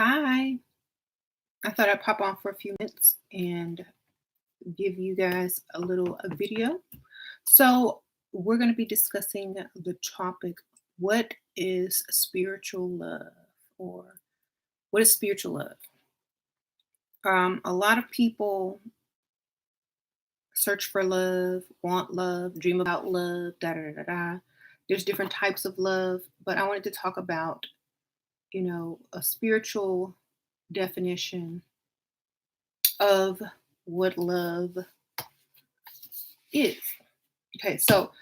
Hi. I thought I'd pop on for a few minutes and give you guys a video. So, we're going to be discussing the topic, what is spiritual love, or what is spiritual love? A lot of people search for love, want love, dream about love, da da da da. There's different types of love, but I wanted to talk about, a spiritual definition of what love is. Okay, so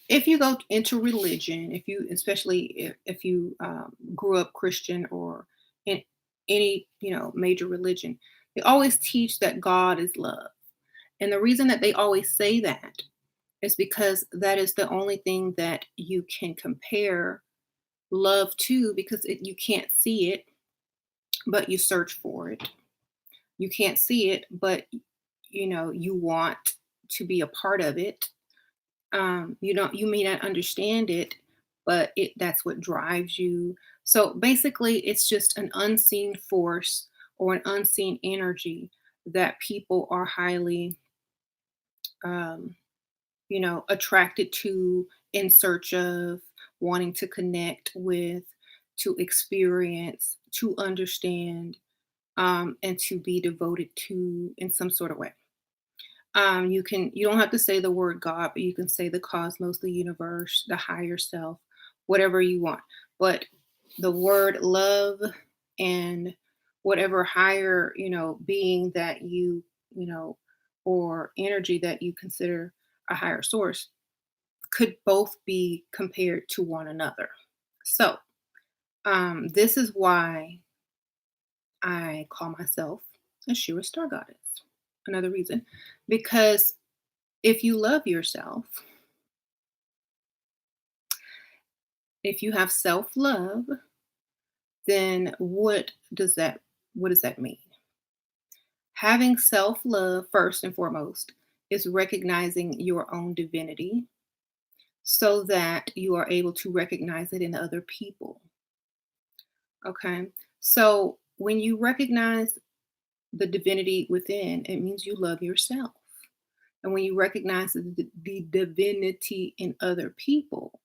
if you go into religion, especially if you grew up Christian or in any major religion, they always teach that God is love, and the reason that they always say that is because that is the only thing that you can compare love to, because you can't see it, but you search for it. You can't see it, but you want to be a part of it. You may not understand it, but that's what drives you. So basically it's just an unseen force or an unseen energy that people are highly um, attracted to, in search of, wanting to connect with, to experience, to understand, and to be devoted to in some sort of way. You don't have to say the word God, but you can say the cosmos, the universe, the higher self, whatever you want. But the word love and whatever higher, being that or energy that you consider a higher source, could both be compared to one another. So, this is why I call myself a Shira star goddess. Another reason, because if you love yourself, if you have self-love, then what does that mean? Having self-love, first and foremost, is recognizing your own divinity so that you are able to recognize it in other people. Okay? So when you recognize the divinity within, it means you love yourself. And when you recognize the divinity in other people,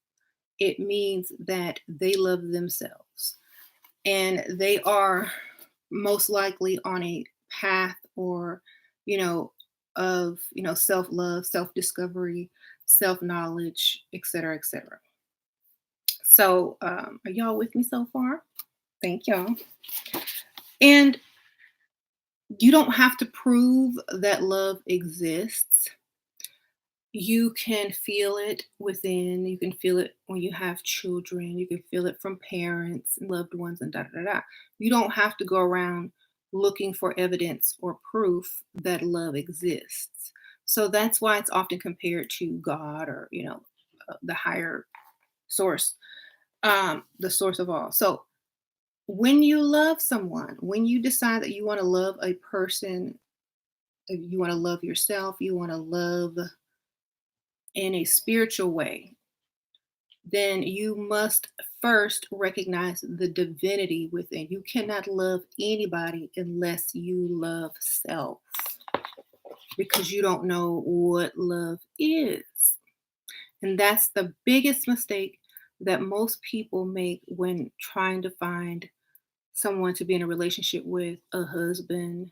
it means that they love themselves and they are most likely on a path, or of self-love, self-discovery, self-knowledge, etc., etc. So are y'all with me so far? Thank y'all. And you don't have to prove that love exists. You can feel it within. You can feel it when you have children. You can feel it from parents and loved ones and da da da da. You don't have to go around looking for evidence or proof that love exists. So that's why it's often compared to God, or the higher source, the source of all. So when you love someone, when you decide that you want to love a person, if you want to love yourself, you want to love in a spiritual way, then you must first recognize the divinity within. You cannot love anybody unless you love self, because you don't know what love is. And that's the biggest mistake that most people make when trying to find someone to be in a relationship with, a husband,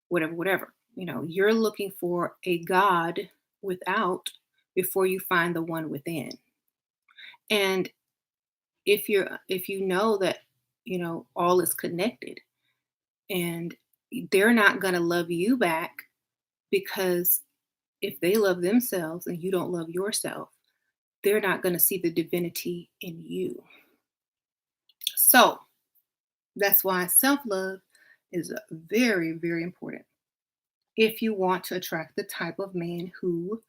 whatever, whatever. You're looking for a God without, before you find the one within. And if you know that all is connected, and they're not going to love you back, because if they love themselves and you don't love yourself, they're not going to see the divinity in you. So that's why self-love is very, very important if you want to attract the type of man who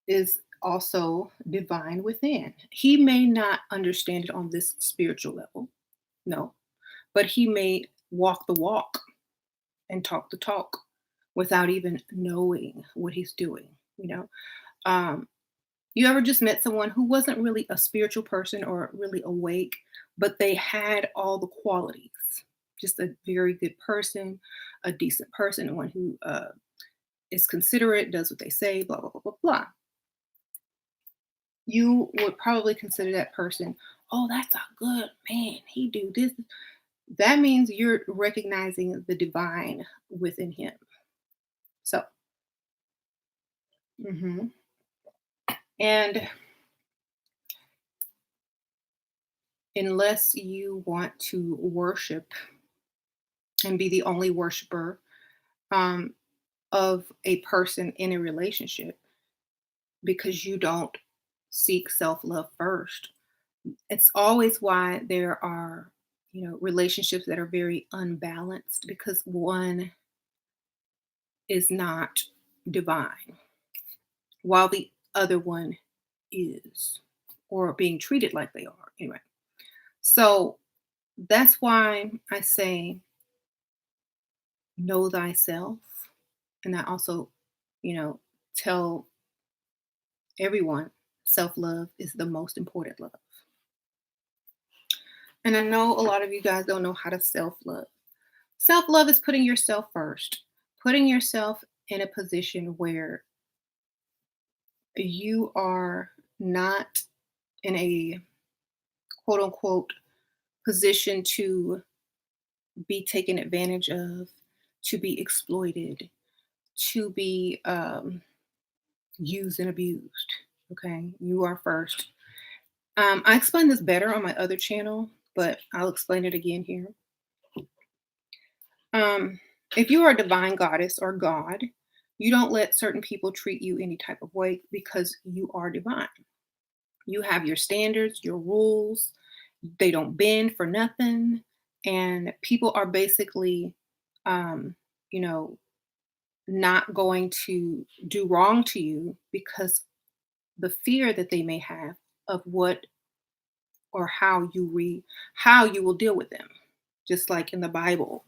is also divine within. He may not understand it on this spiritual level, no, but he may walk the walk and talk the talk without even knowing what he's doing. Um, you ever just met someone who wasn't really a spiritual person or really awake, but they had all the qualities? just a very good person, a decent person, one who is considerate, does what they say, blah, blah, blah, blah, blah. You would probably consider that person, oh, that's a good man. He do this. That means you're recognizing the divine within him. So, mhm. And unless you want to worship and be the only worshiper um, of a person in a relationship because you don't seek self love first, it's always why there are, relationships that are very unbalanced because one is not divine while the other one is or being treated like they are. Anyway, so that's why I say know thyself. And I also, you know, tell everyone self love is the most important love. And I know a lot of you guys don't know how to self love. Self love is putting yourself first, putting yourself in a position where you are not in a quote unquote position to be taken advantage of, to be exploited, to be used and abused. Okay, you are first. I explained this better on my other channel, but I'll explain it again here. Um, if you are a divine goddess or god, you don't let certain people treat you any type of way because you are divine. You have your standards, your rules. They don't bend for nothing. And people are basically, um, you know, not going to do wrong to you because the fear that they may have of what or how you will deal with them. Just like in the Bible,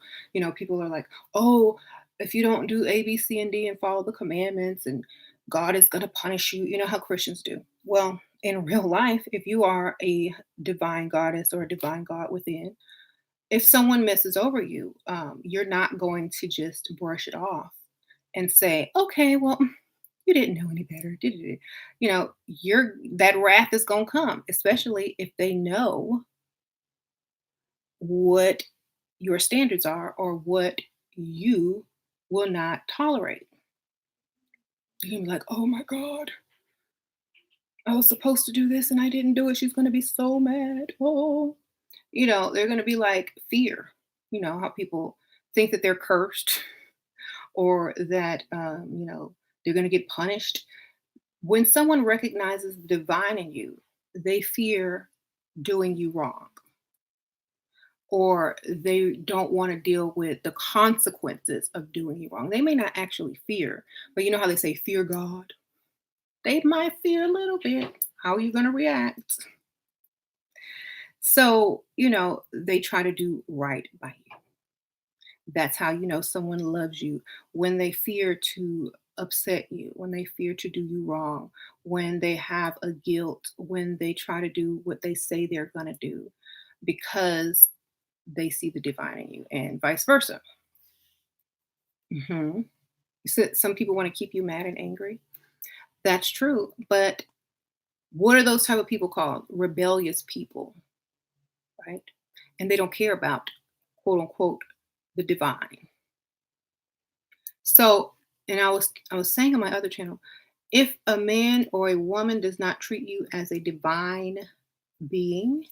people are like, oh, if you don't do A, B, C, and D and follow the commandments, and God is going to punish you. You know how Christians do. Well, in real life, if you are a divine goddess or a divine God within, if someone messes over you, you're not going to just brush it off and say, okay, well, you didn't know any better, did you? You're that wrath is gonna come, especially if they know what your standards are or what you will not tolerate. You can be like, oh my God, I was supposed to do this and I didn't do it. She's gonna be so mad. Oh, they're gonna be like fear. You know how people think that they're cursed or that they're gonna get punished. When someone recognizes the divine in you, they fear doing you wrong or they don't want to deal with the consequences of doing you wrong. They may not actually fear, but you know how they say, fear God? They might fear a little bit. How are you going to react? So, they try to do right by you. That's how you know someone loves you when they fear to upset you, when they fear to do you wrong, when they have a guilt, when they try to do what they say they're going to do because they see the divine in you and vice versa. hmm So some people want to keep you mad and angry. That's true. But what are those type of people called? Rebellious people, right? And they don't care about quote unquote the divine. So, and I was saying on my other channel, if a man or a woman does not treat you as a divine being,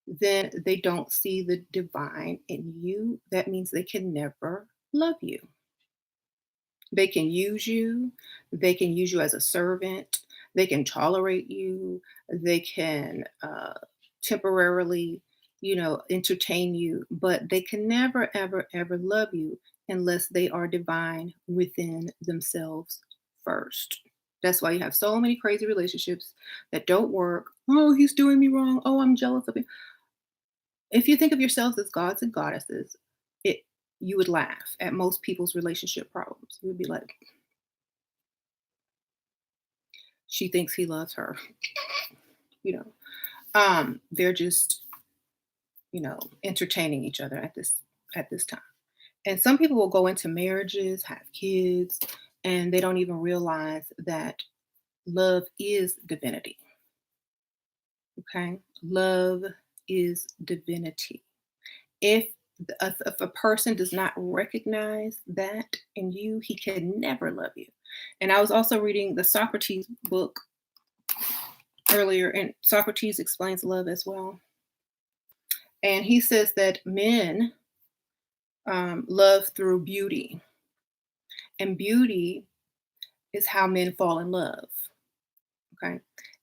then they don't see the divine in you. That means they can never love you. They can use you. They can use you as a servant. They can tolerate you. They can temporarily, entertain you, but they can never, ever, ever love you unless they are divine within themselves first. That's why you have so many crazy relationships that don't work. Oh, he's doing me wrong. Oh, I'm jealous of him. If you think of yourselves as gods and goddesses, it you would laugh at most people's relationship problems. You would be like, she thinks he loves her. They're just entertaining each other at this time. And some people will go into marriages, have kids, and they don't even realize that love is divinity. Okay? Love is divinity. If a person does not recognize that in you, he can never love you. And I was also reading the Socrates book earlier, and Socrates explains love as well. And he says that men love through beauty, and beauty is how men fall in love. Okay.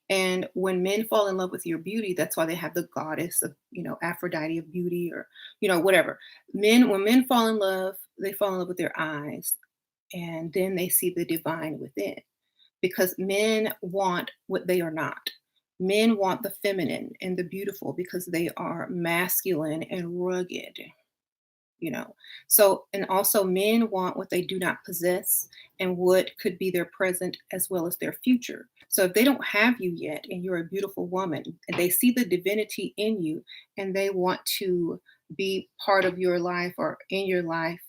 And when men fall in love with your beauty, that's why they have the goddess of, Aphrodite of beauty, or, whatever. When men fall in love, they fall in love with their eyes, and then they see the divine within, because men want what they are not. Men want the feminine and the beautiful because they are masculine and rugged, you know. So, and also men want what they do not possess and what could be their present as well as their future. So if they don't have you yet and you're a beautiful woman and they see the divinity in you and they want to be part of your life or in your life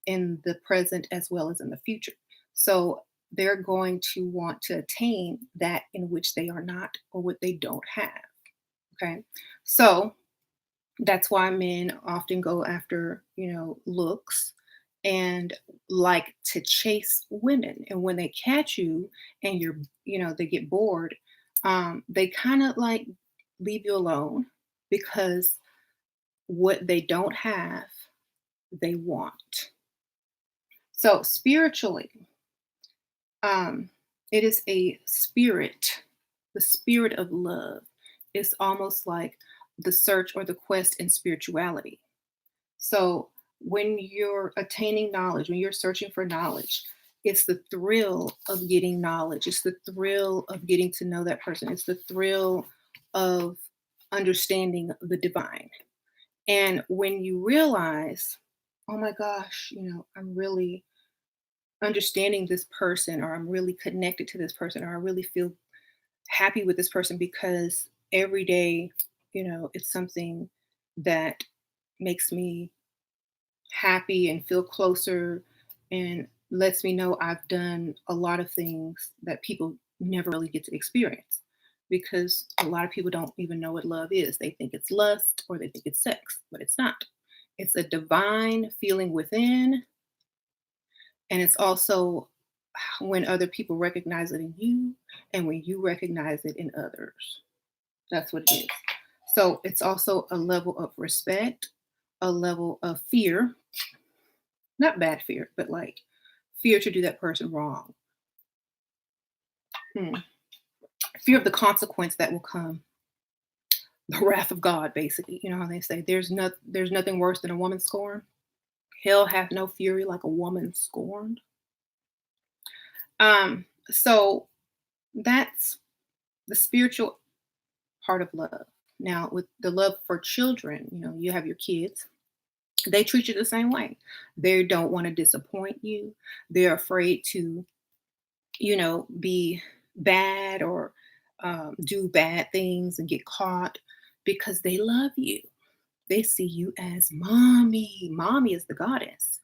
in the present as well as in the future. So they're going to want to attain that in which they are not or what they don't have. Okay. So that's why men often go after, looks and like to chase women. And when they catch you and they get bored, they kind of like leave you alone because what they don't have, they want. So spiritually, it is a spirit, the spirit of love. It's almost like the search or the quest in spirituality. So when you're attaining knowledge, when you're searching for knowledge, it's the thrill of getting knowledge. It's the thrill of getting to know that person. It's the thrill of understanding the divine. And when you realize, oh my gosh, I'm really understanding this person, or I'm really connected to this person, or I really feel happy with this person because every day, it's something that makes me happy and feel closer and lets me know I've done a lot of things that people never really get to experience, because a lot of people don't even know what love is. They think it's lust or they think it's sex, but it's not. It's a divine feeling within, and it's also when other people recognize it in you and when you recognize it in others. That's what it is. So it's also a level of respect, a level of fear, not bad fear, but like fear to do that person wrong. Hmm. Fear of the consequence that will come, the wrath of God, basically. You know how they say there's nothing worse than a woman scorned. Hell hath no fury like a woman scorned. So that's the spiritual part of love. Now, with the love for children, you have your kids. They treat you the same way. They don't want to disappoint you. They're afraid to, be bad or do bad things and get caught because they love you. They see you as mommy. Mommy is the goddess.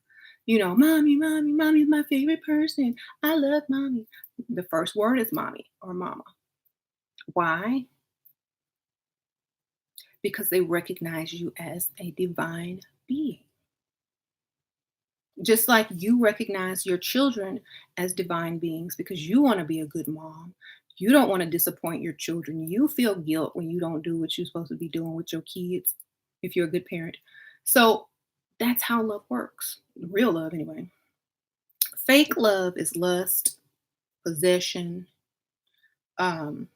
Mommy, mommy, mommy is my favorite person. I love mommy. The first word is mommy or mama. Why? Because they recognize you as a divine being. Just like you recognize your children as divine beings because you want to be a good mom. You don't want to disappoint your children. You feel guilt when you don't do what you're supposed to be doing with your kids if you're a good parent. So that's how love works. Real love, anyway. Fake love is lust, possession, um,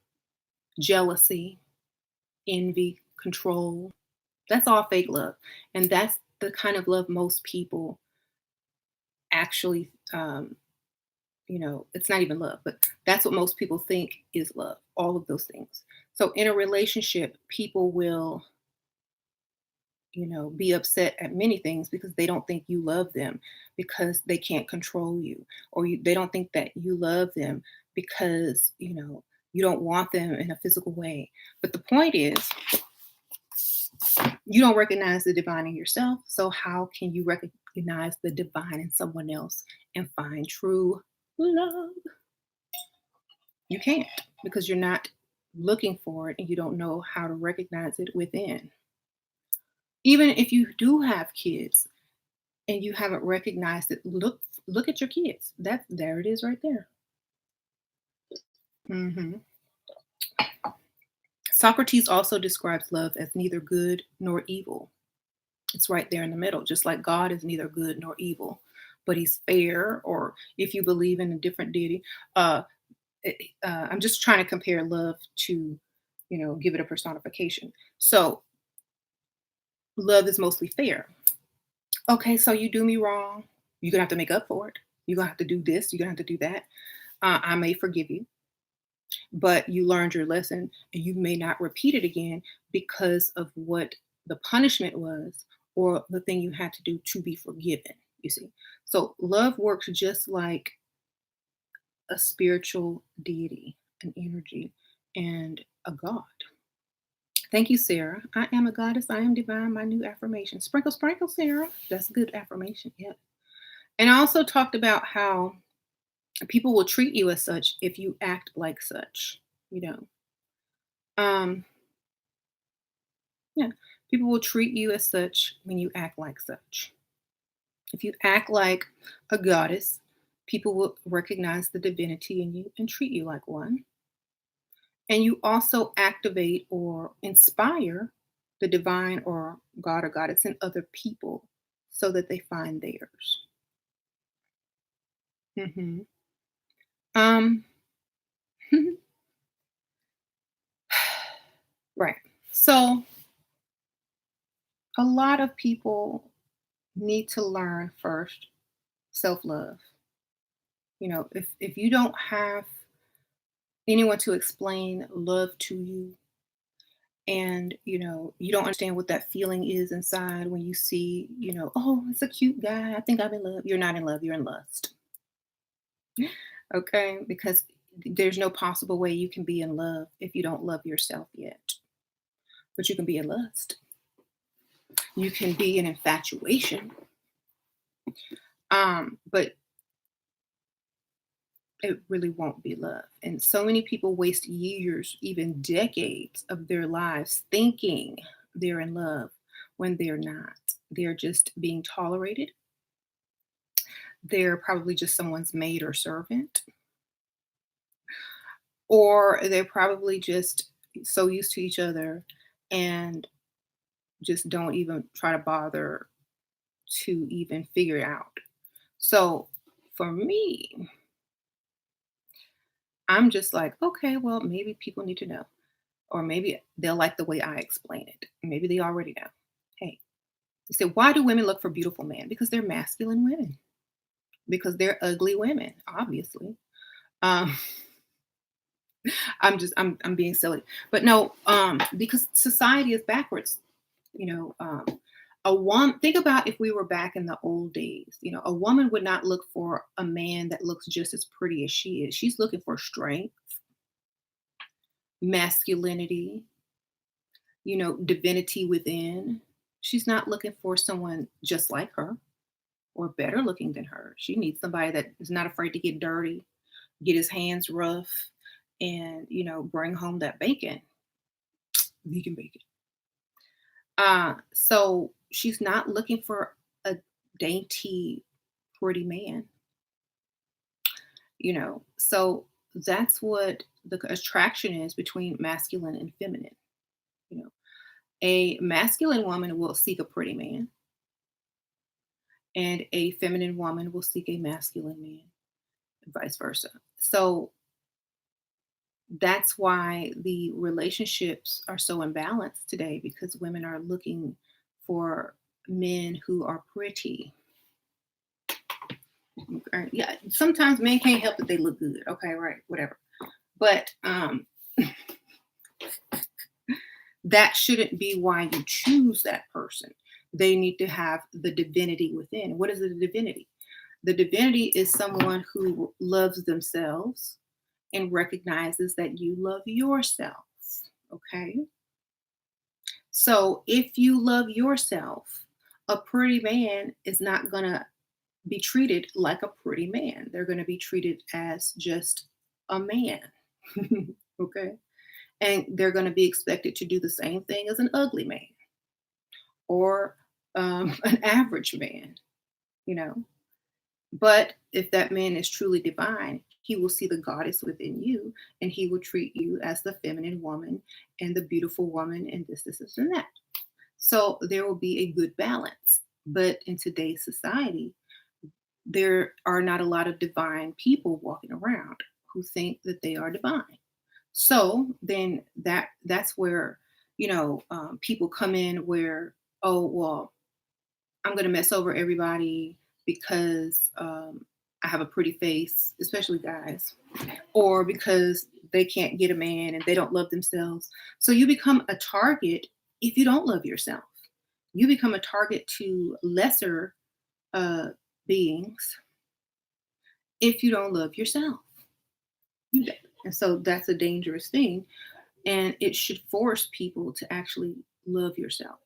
jealousy, envy, control. That's all fake love. And that's the kind of love most people actually, it's not even love, but that's what most people think is love, all of those things. So in a relationship, people will, be upset at many things because they don't think you love them because they can't control you, or they don't think that you love them because, you don't want them in a physical way. But the point is, You don't recognize the divine in yourself, so how can you recognize the divine in someone else and find true love? You can't, because you're not looking for it and you don't know how to recognize it within. Even if you do have kids and you haven't recognized it, look at your kids. That there it is right there. Mhm. Socrates also describes love as neither good nor evil. It's right there in the middle, just like God is neither good nor evil, but he's fair. Or if you believe in a different deity, uh, I'm just trying to compare love to, give it a personification. So love is mostly fair. Okay, so you do me wrong, you're gonna have to make up for it. You're gonna have to do this. You're gonna have to do that. I may forgive you, but you learned your lesson and you may not repeat it again because of what the punishment was or the thing you had to do to be forgiven, you see. So love works just like a spiritual deity, an energy, and a god. Thank you, Sarah. I am a goddess. I am divine. My new affirmation. Sprinkle, sprinkle, Sarah. That's a good affirmation. Yeah. And I also talked about how people will treat you as such if you act like such. You know, um, yeah, people will treat you as such when you act like such. If you act like a goddess, people will recognize the divinity in you and treat you like one. And you also activate or inspire the divine or god or goddess in other people so that they find theirs. Hmm. Um, right. So a lot of people need to learn first self love. If you don't have anyone to explain love to you, and you don't understand what that feeling is inside when you see, oh, it's a cute guy, I think I'm in love. You're not in love, you're in lust. Okay, because there's no possible way you can be in love if you don't love yourself yet. But you can be in lust, you can be in infatuation, but it really won't be love. And so many people waste years, even decades of their lives thinking they're in love when they're not. They're just being tolerated. They're probably just someone's maid or servant, or they're probably just so used to each other and just don't even try to bother to even figure it out. So for me, I'm just like, okay, well, maybe people need to know, or maybe they'll like the way I explain it. Maybe they already know. Hey, you say, why do women look for beautiful men? Because they're masculine women, because they're ugly women, obviously. Um, I'm being silly, but no, because society is backwards. You know, a woman. Think about if we were back in the old days. A woman would not look for a man that looks just as pretty as she is. She's looking for strength, masculinity, divinity within. She's not looking for someone just like her or better looking than her. She needs somebody that is not afraid to get dirty, get his hands rough, and bring home that bacon, vegan bacon. So she's not looking for a dainty, pretty man. So that's what the attraction is between masculine and feminine. You know, a masculine woman will seek a pretty man, and a feminine woman will seek a masculine man, and vice versa. So that's why the relationships are so imbalanced today, because women are looking for men who are pretty. Yeah, sometimes men can't help that they look good. Okay, right, whatever. But that shouldn't be why you choose that person. They need to have the divinity within. What is the divinity? The divinity is someone who loves themselves and recognizes that you love yourself. Okay. So if you love yourself, a pretty man is not going to be treated like a pretty man. They're going to be treated as just a man. Okay. And they're going to be expected to do the same thing as an ugly man or an average man, you know. But if that man is truly divine, he will see the goddess within you and he will treat you as the feminine woman and the beautiful woman and this, and that. So there will be a good balance. But in today's society, there are not a lot of divine people walking around who think that they are divine. So then that's where people come in where, oh well, I'm going to mess over everybody because I have a pretty face, especially guys, or because they can't get a man and they don't love themselves. So you become a target if you don't love yourself. You become a target to lesser uh, beings if you don't love yourself. You do. And so that's a dangerous thing. And it should force people to actually love yourself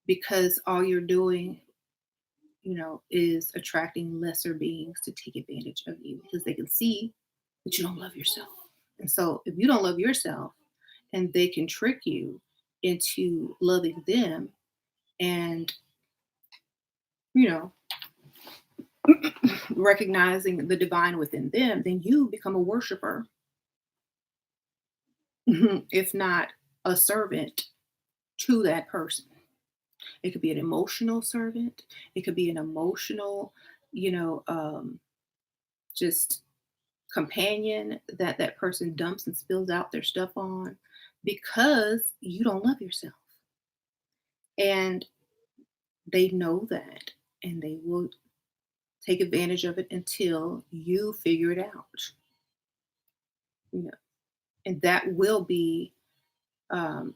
because all you're doing, is attracting lesser beings to take advantage of you because they can see that you don't love yourself. And so if you don't love yourself and they can trick you into loving them and, you know, recognizing the divine within them, then you become a worshiper, if not a servant to that person. It could be an emotional servant. It could be an emotional, you know, just companion that that person dumps and spills out their stuff on because you don't love yourself. And they know that and they will take advantage of it until you figure it out, you know. And that will be um,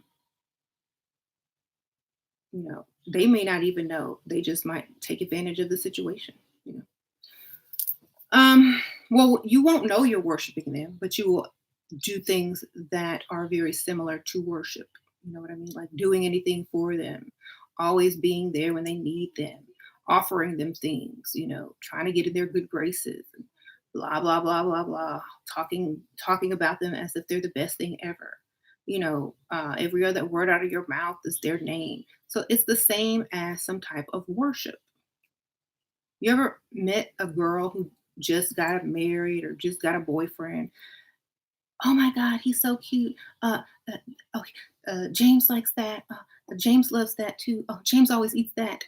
they may not even know. They just might take advantage of the situation, you know. Well, you won't know you're worshiping them, but you will do things that are very similar to worship. You know what I mean? Like doing anything for them, always being there when they need them, offering them things, trying to get in their good graces, and blah blah blah blah blah, talking about them as if they're the best thing ever. Every other word out of your mouth is their name. So it's the same as some type of worship. You ever met a girl who just got married or just got a boyfriend? Oh my God, he's so cute. Uh, okay, James likes that. James loves that too. Oh, James always eats that.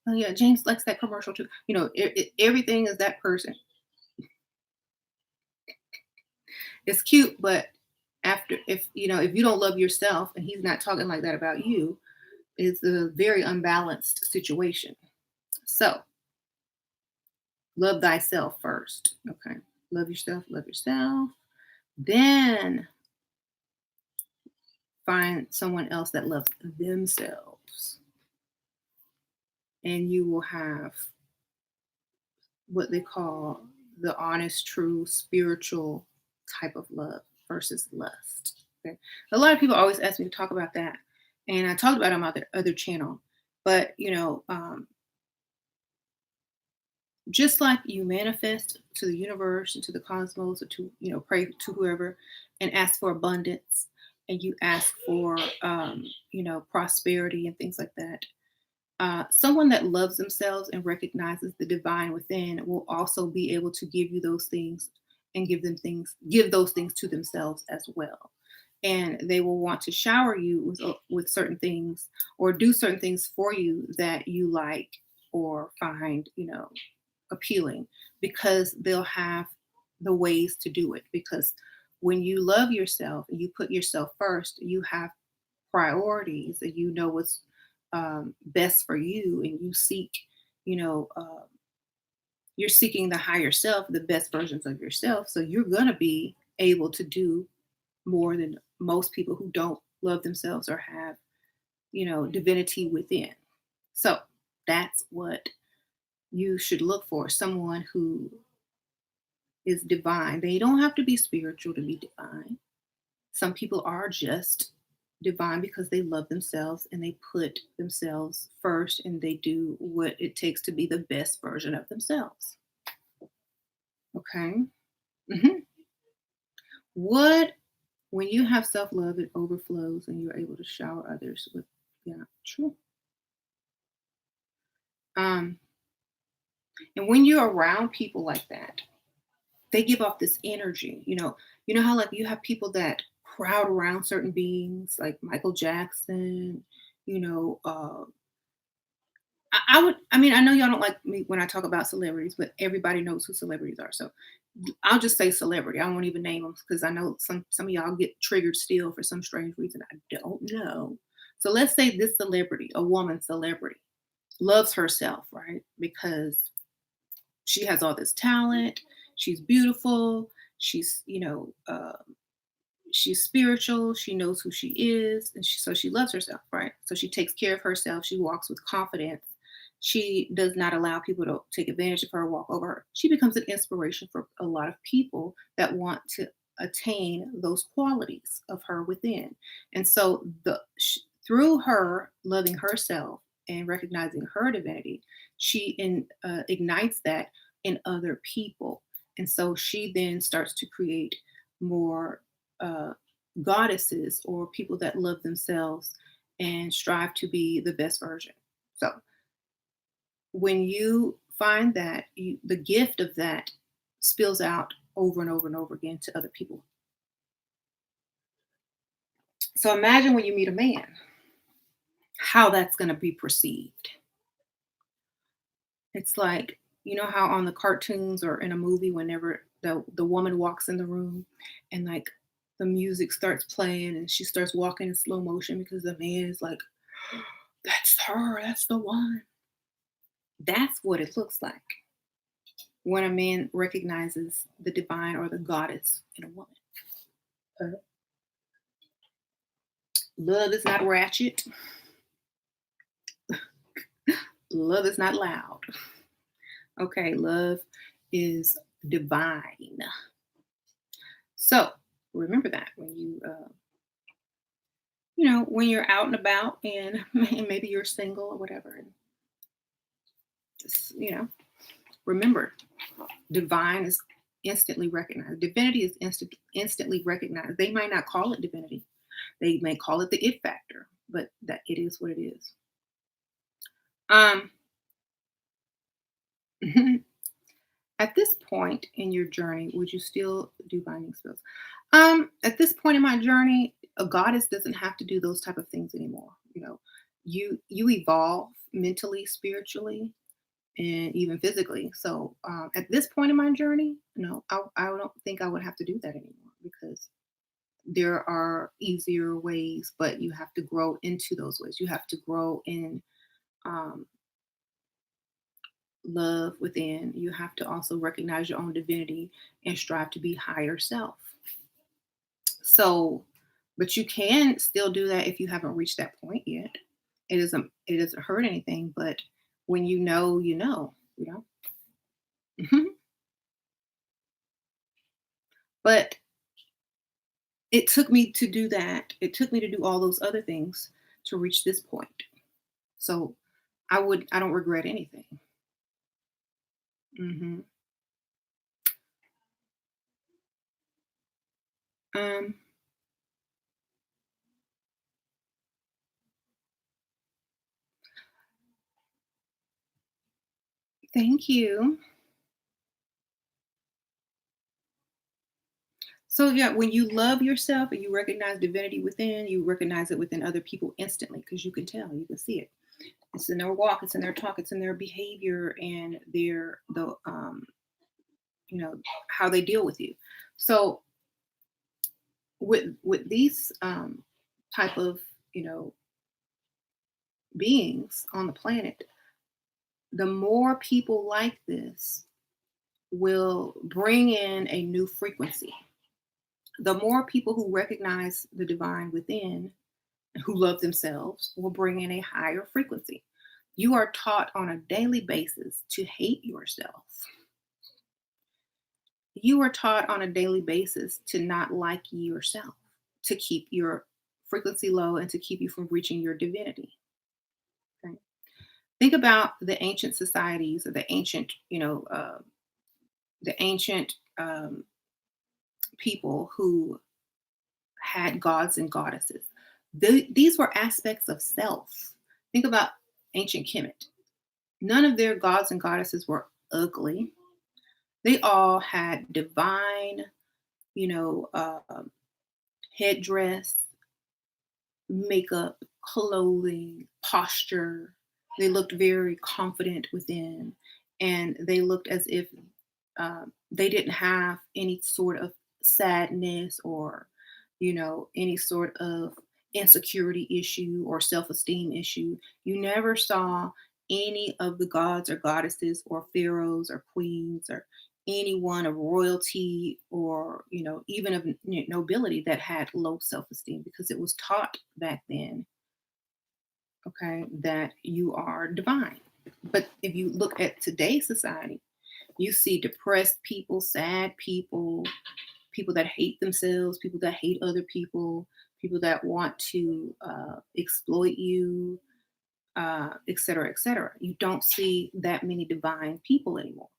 Oh yeah, James likes that commercial too. Everything is that person. It's cute, but if you don't love yourself and he's not talking like that about you, it's a very unbalanced situation. So love thyself first. Okay, love yourself. Love yourself. Then find someone else that loves themselves. And you will have what they call the honest, true, spiritual type of love versus lust. Okay. A lot of people always ask me to talk about that. And I talked about it on my other channel. But, just like you manifest to the universe and to the cosmos or to, pray to whoever and ask for abundance and you ask for, prosperity and things like that. Someone that loves themselves and recognizes the divine within will also be able to give you those things and give those things to themselves as well. And they will want to shower you with certain things or do certain things for you that you like or find, appealing because they'll have the ways to do it. Because when you love yourself and you put yourself first, you have priorities and you know what's best for you and you seek you know you're seeking the higher self, the best versions of yourself, so you're going to be able to do more than most people who don't love themselves or have divinity within. So that's what you should look for, someone who is divine. They don't have to be spiritual to be divine. Some people are just divine because they love themselves and they put themselves first and they do what it takes to be the best version of themselves. Okay. Mhm. What When you have self-love, it overflows and you're able to shower others with, yeah, true. Um, and when you're around people like that, they give off this energy. You know how like you have people that crowd around certain beings, like Michael Jackson. You know, I would. I mean, I know y'all don't like me when I talk about celebrities, but everybody knows who celebrities are. So I'll just say celebrity. I won't even name them because I know some of y'all get triggered still for some strange reason. I don't know. So let's say this celebrity, a woman celebrity, loves herself, right? Because she has all this talent. She's beautiful. She's, she's spiritual. She knows who she is, and so she loves herself, right? So she takes care of herself. She walks with confidence. She does not allow people to take advantage of her, walk over her. She becomes an inspiration for a lot of people that want to attain those qualities of her within. And so through her loving herself and recognizing her divinity, ignites that in other people. And so she then starts to create more uh, goddesses or people that love themselves and strive to be the best version. So when you find that, the gift of that spills out over and over and over again to other people. So imagine when you meet a man, how that's going to be perceived. It's like, you know how on the cartoons or in a movie, whenever the woman walks in the room and like the music starts playing and she starts walking in slow motion because the man is like, that's her, that's the one. That's what it looks like when a man recognizes the divine or the goddess in a woman. Uh, Love is not ratchet, love is not loud. Okay, love is divine. So remember that when when you're out and about and, and maybe you're single or whatever, and just, remember, divine is instantly recognized. Divinity is instantly recognized. They might not call it divinity. They may call it the it factor, but that it is what it is. Um, at this point in your journey, would you still do binding spells? At this point in my journey, a goddess doesn't have to do those type of things anymore. You evolve mentally, spiritually, and even physically. So at this point in my journey, no, I don't think I would have to do that anymore because there are easier ways, but you have to grow into those ways. You have to grow in um, love within. You have to also recognize your own divinity and strive to be higher self. So, but you can still do that if you haven't reached that point yet. It doesn't hurt anything, but when you know, you know. Mhm. But it took me to do that. It took me to do all those other things to reach this point. So I don't regret anything. Hmm. Um, thank you. So yeah, when you love yourself and you recognize divinity within, you recognize it within other people instantly because you can tell, you can see it. It's in their walk, it's in their talk, it's in their behavior and how they deal with you. So with these type of you know beings on the planet, the more people like this will bring in a new frequency. The more people who recognize the divine within, who love themselves, will bring in a higher frequency. You are taught on a daily basis to hate yourself. You are taught on a daily basis to not like yourself, to keep your frequency low and to keep you from reaching your divinity. Okay? Think about the ancient societies or the ancient people who had gods and goddesses. These were aspects of self. Think about ancient Kemet. None of their gods and goddesses were ugly. They all had divine, you know, headdress, makeup, clothing, posture. They looked very confident within, and they looked as if they didn't have any sort of sadness or, any sort of insecurity issue or self esteem issue. You never saw any of the gods or goddesses or pharaohs or queens or anyone of royalty or even of nobility that had low self-esteem, because it was taught back then, okay, that you are divine. But if you look at today's society, you see depressed people, sad people, people that hate themselves, people that hate other people that want to exploit you, et cetera, et cetera. You don't see that many divine people anymore.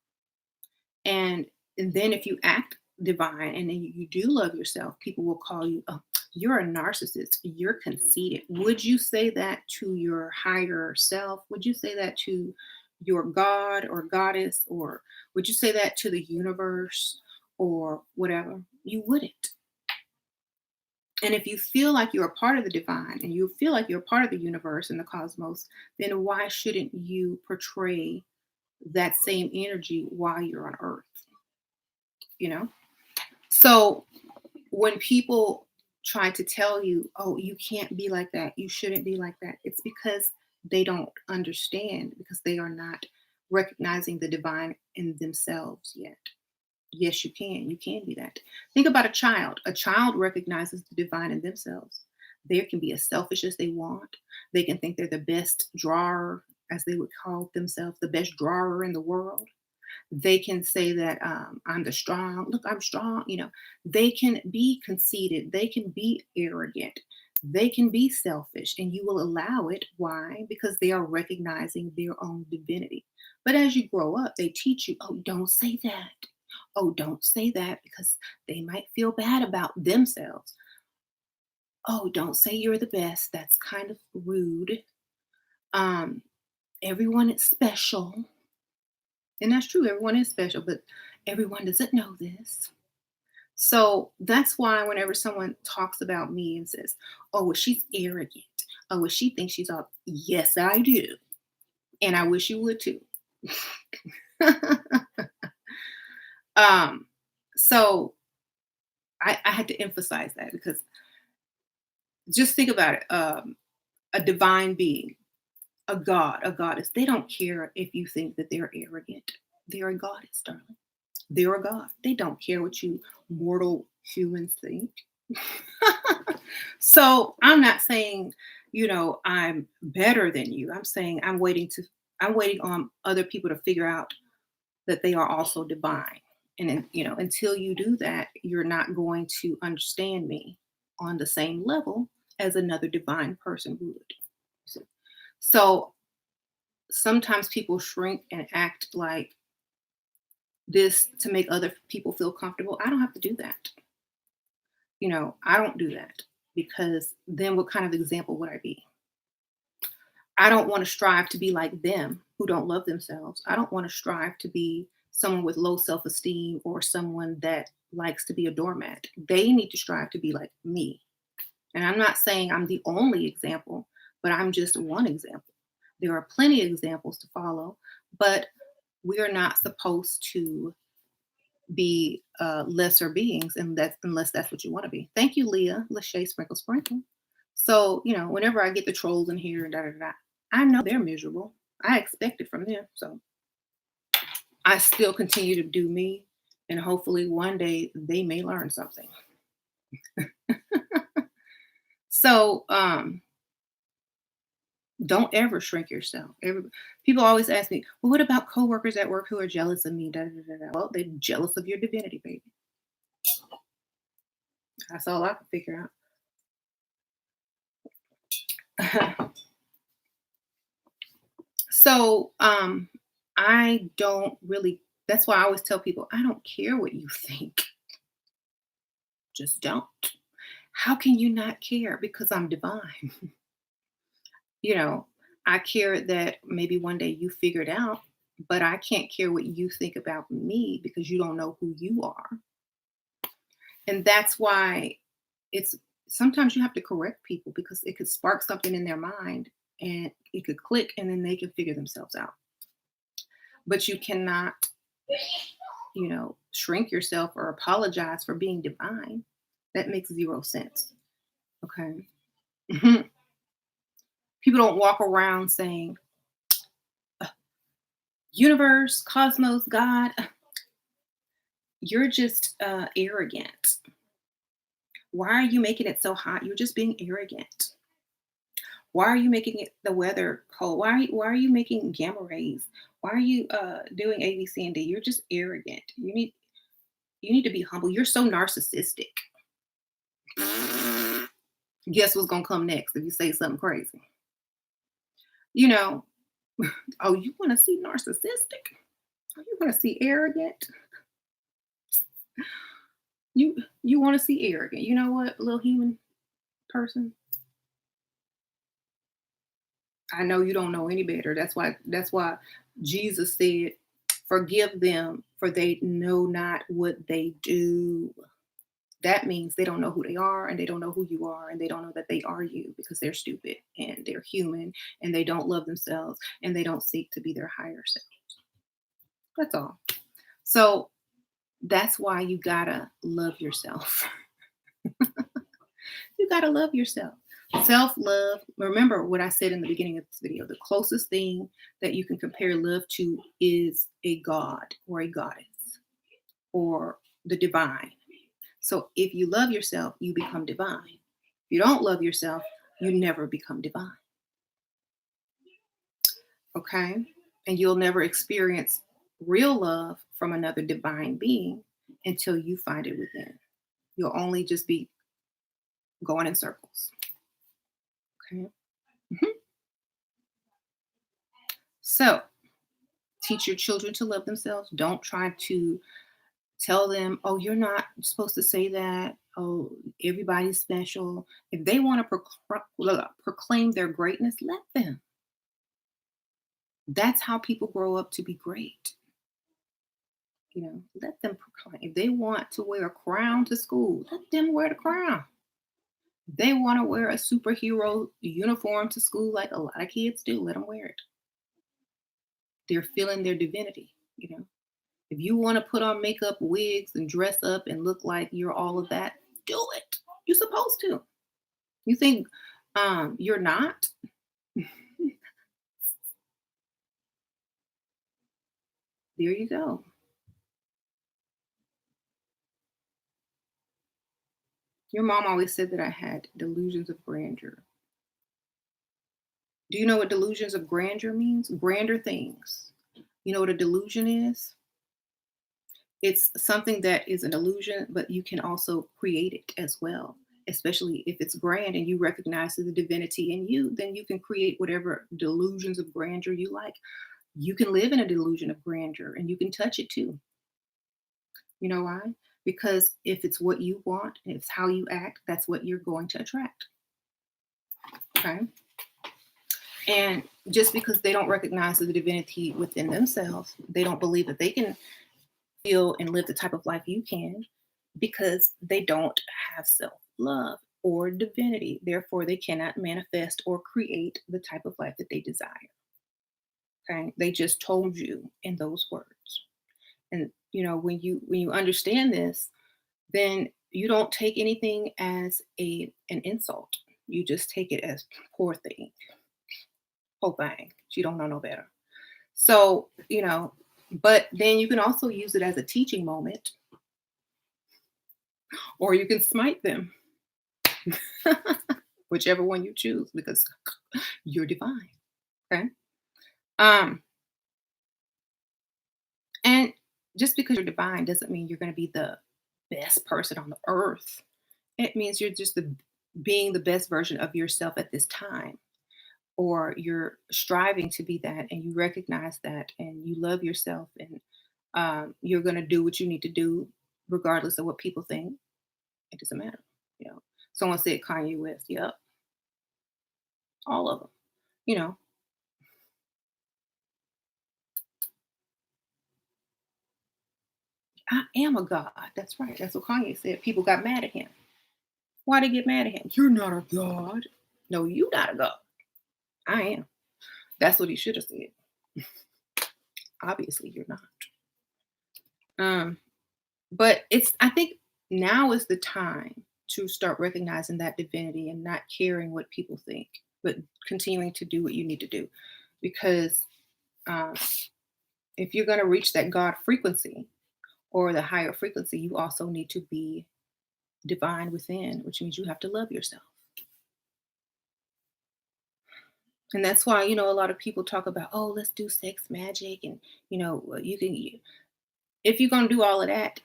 And then if you act divine and then you do love yourself, people will call you, oh, you're a narcissist, you're conceited. Would you say that to your higher self? Would you say that to your god or goddess? Or would you say that to the universe or whatever? You wouldn't. And if you feel like you're a part of the divine and you feel like you're a part of the universe and the cosmos, then why shouldn't you portray that same energy while you're on earth? you know so when people try to tell you, oh, you can't be like that, you shouldn't be like that, it's because they don't understand, because they are not recognizing the divine in themselves yet. Yes, you can be that. Think about a child recognizes the divine in themselves. They can be as selfish as they want. They can think they're the best drawer, as they would call themselves, the best drawer in the world. They can say that, I'm the strong, look, I'm strong. They can be conceited, they can be arrogant, they can be selfish, and you will allow it. Why? Because they are recognizing their own divinity. But as you grow up, they teach you, oh, don't say that. Oh, don't say that, because they might feel bad about themselves. Oh, don't say you're the best, that's kind of rude. um Everyone is special. And that's true, everyone is special, but everyone doesn't know this. So that's why whenever someone talks about me and says, oh, well, she's arrogant. Oh, well, she thinks she's all, yes, I do. And I wish you would too. um, so I had to emphasize that, because just think about it. A divine being, a god, a goddess, they don't care if you think that they're arrogant. They're a goddess, darling. They're a god. They don't care what you mortal humans think. So I'm not saying, I'm better than you. I'm saying I'm waiting on other people to figure out that they are also divine. And then, until you do that, you're not going to understand me on the same level as another divine person would. So sometimes people shrink and act like this to make other people feel comfortable. I don't have to do that. I don't do that, because then what kind of example would I be? I don't want to strive to be like them who don't love themselves. I don't want to strive to be someone with low self esteem or someone that likes to be a doormat. They need to strive to be like me. And I'm not saying I'm the only example, but I'm just one example. There are plenty of examples to follow, but we are not supposed to be lesser beings, and that's unless that's what you want to be. Thank you, Leah. Lachey Sprinkle Sprinkle. So, whenever I get the trolls in here and da da da, I know they're miserable. I expect it from them. So I still continue to do me, and hopefully one day they may learn something. So don't ever shrink yourself. People always ask me, well, what about coworkers at work who are jealous of me? Da, da, da, da. Well, they're jealous of your divinity, baby. That's all I can figure out. So, I don't really that's why I always tell people, "I don't care what you think, just don't." How can you not care? Because I'm divine. You know, I care that maybe one day you figure it out, but I can't care what you think about me because you don't know who you are. And that's why it's sometimes you have to correct people because it could spark something in their mind and it could click and then they can figure themselves out. But you cannot, shrink yourself or apologize for being divine. That makes zero sense. Okay. People don't walk around saying, universe, cosmos, God, you're just arrogant. Why are you making it so hot? You're just being arrogant. Why are you making it the weather cold? Why are you making gamma rays? Why are you doing A, B, C, and D? You're just arrogant. You need to be humble. You're so narcissistic. Guess what's gonna come next if you say something crazy? You know, oh, you want to see narcissistic? Oh, you want to see arrogant? You want to see arrogant? You know what, little human person? I know you don't know any better. That's why Jesus said, "Forgive them, for they know not what they do." That means they don't know who they are, and they don't know who you are, and they don't know that they are you because they're stupid and they're human and they don't love themselves and they don't seek to be their higher self. That's all. So that's why you gotta love yourself. You gotta love yourself. Self love, remember what I said in the beginning of this video, the closest thing that you can compare love to is a god or a goddess or the divine. So if you love yourself, you become divine. If you don't love yourself, you never become divine. Okay? And you'll never experience real love from another divine being until you find it within. You'll only just be going in circles. Okay? Mhm. So teach your children to love themselves. Don't try to tell them, oh, you're not supposed to say that. Oh, everybody's special. If they want to proclaim their greatness, let them. That's how people grow up to be great. Let them proclaim. If they want to wear a crown to school, let them wear the crown. If they want to wear a superhero uniform to school, like a lot of kids do, let them wear it. They're feeling their divinity. If you want to put on makeup, wigs, and dress up and look like you're all of that, do it. You're supposed to. You think you're not? There you go. Your mom always said that I had delusions of grandeur. Do you know what delusions of grandeur means? Grander things. You know what a delusion is? It's something that is an illusion, but you can also create it as well. Especially if it's grand and you recognize the divinity in you, then you can create whatever delusions of grandeur you like. You can live in a delusion of grandeur and you can touch it too. You know why? Because if it's what you want, and it's how you act, that's what you're going to attract. Okay. And just because they don't recognize the divinity within themselves, they don't believe that they can feel and live the type of life you can because they don't have self love or divinity. Therefore, they cannot manifest or create the type of life that they desire. Okay. They just told you in those words. And when you understand this, then you don't take anything as an insult. You just take it as poor thing, poor thing. She don't know no better. So, but then you can also use it as a teaching moment, or you can smite them, whichever one you choose, because you're divine. Okay. Um, and just because you're divine doesn't mean you're going to be the best person on the earth. It means you're just the being the best version of yourself at this time, or you're striving to be that, and you recognize that, and you love yourself, and you're going to do what you need to do regardless of what people think. It doesn't matter. You know, someone said Kanye West. Yep, all of them. You know, I am a god. That's right. That's what Kanye said. People got mad at him. Why they get mad at him? You're not a god. No, you not a god. I am. That's what he should have said. Obviously, you're not. Um, but it's. I think now is the time to start recognizing that divinity and not caring what people think, but continuing to do what you need to do, because um, if you're going to reach that God frequency or the higher frequency, you also need to be divine within, which means you have to love yourself. And that's why, a lot of people talk about, oh, let's do sex magic. And, you can, if you're going to do all of that,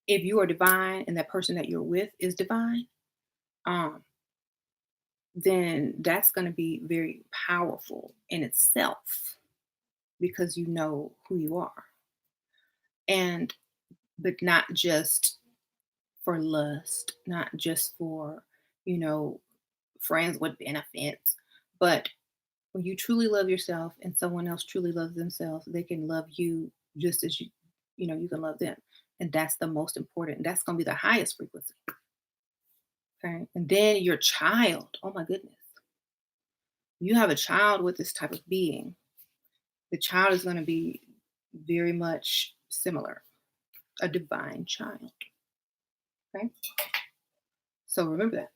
if you are divine and that person that you're with is divine, um, then that's going to be very powerful in itself because you know who you are. And, but not just for lust, not just for, you know, friends with benefits, but when you truly love yourself and someone else truly loves themselves, they can love you just as you can love them. And that's the most important. That's going to be the highest frequency. Okay. And then your child, oh my goodness, you have a child with this type of being. The child is going to be very much similar, a divine child. Okay. So remember that.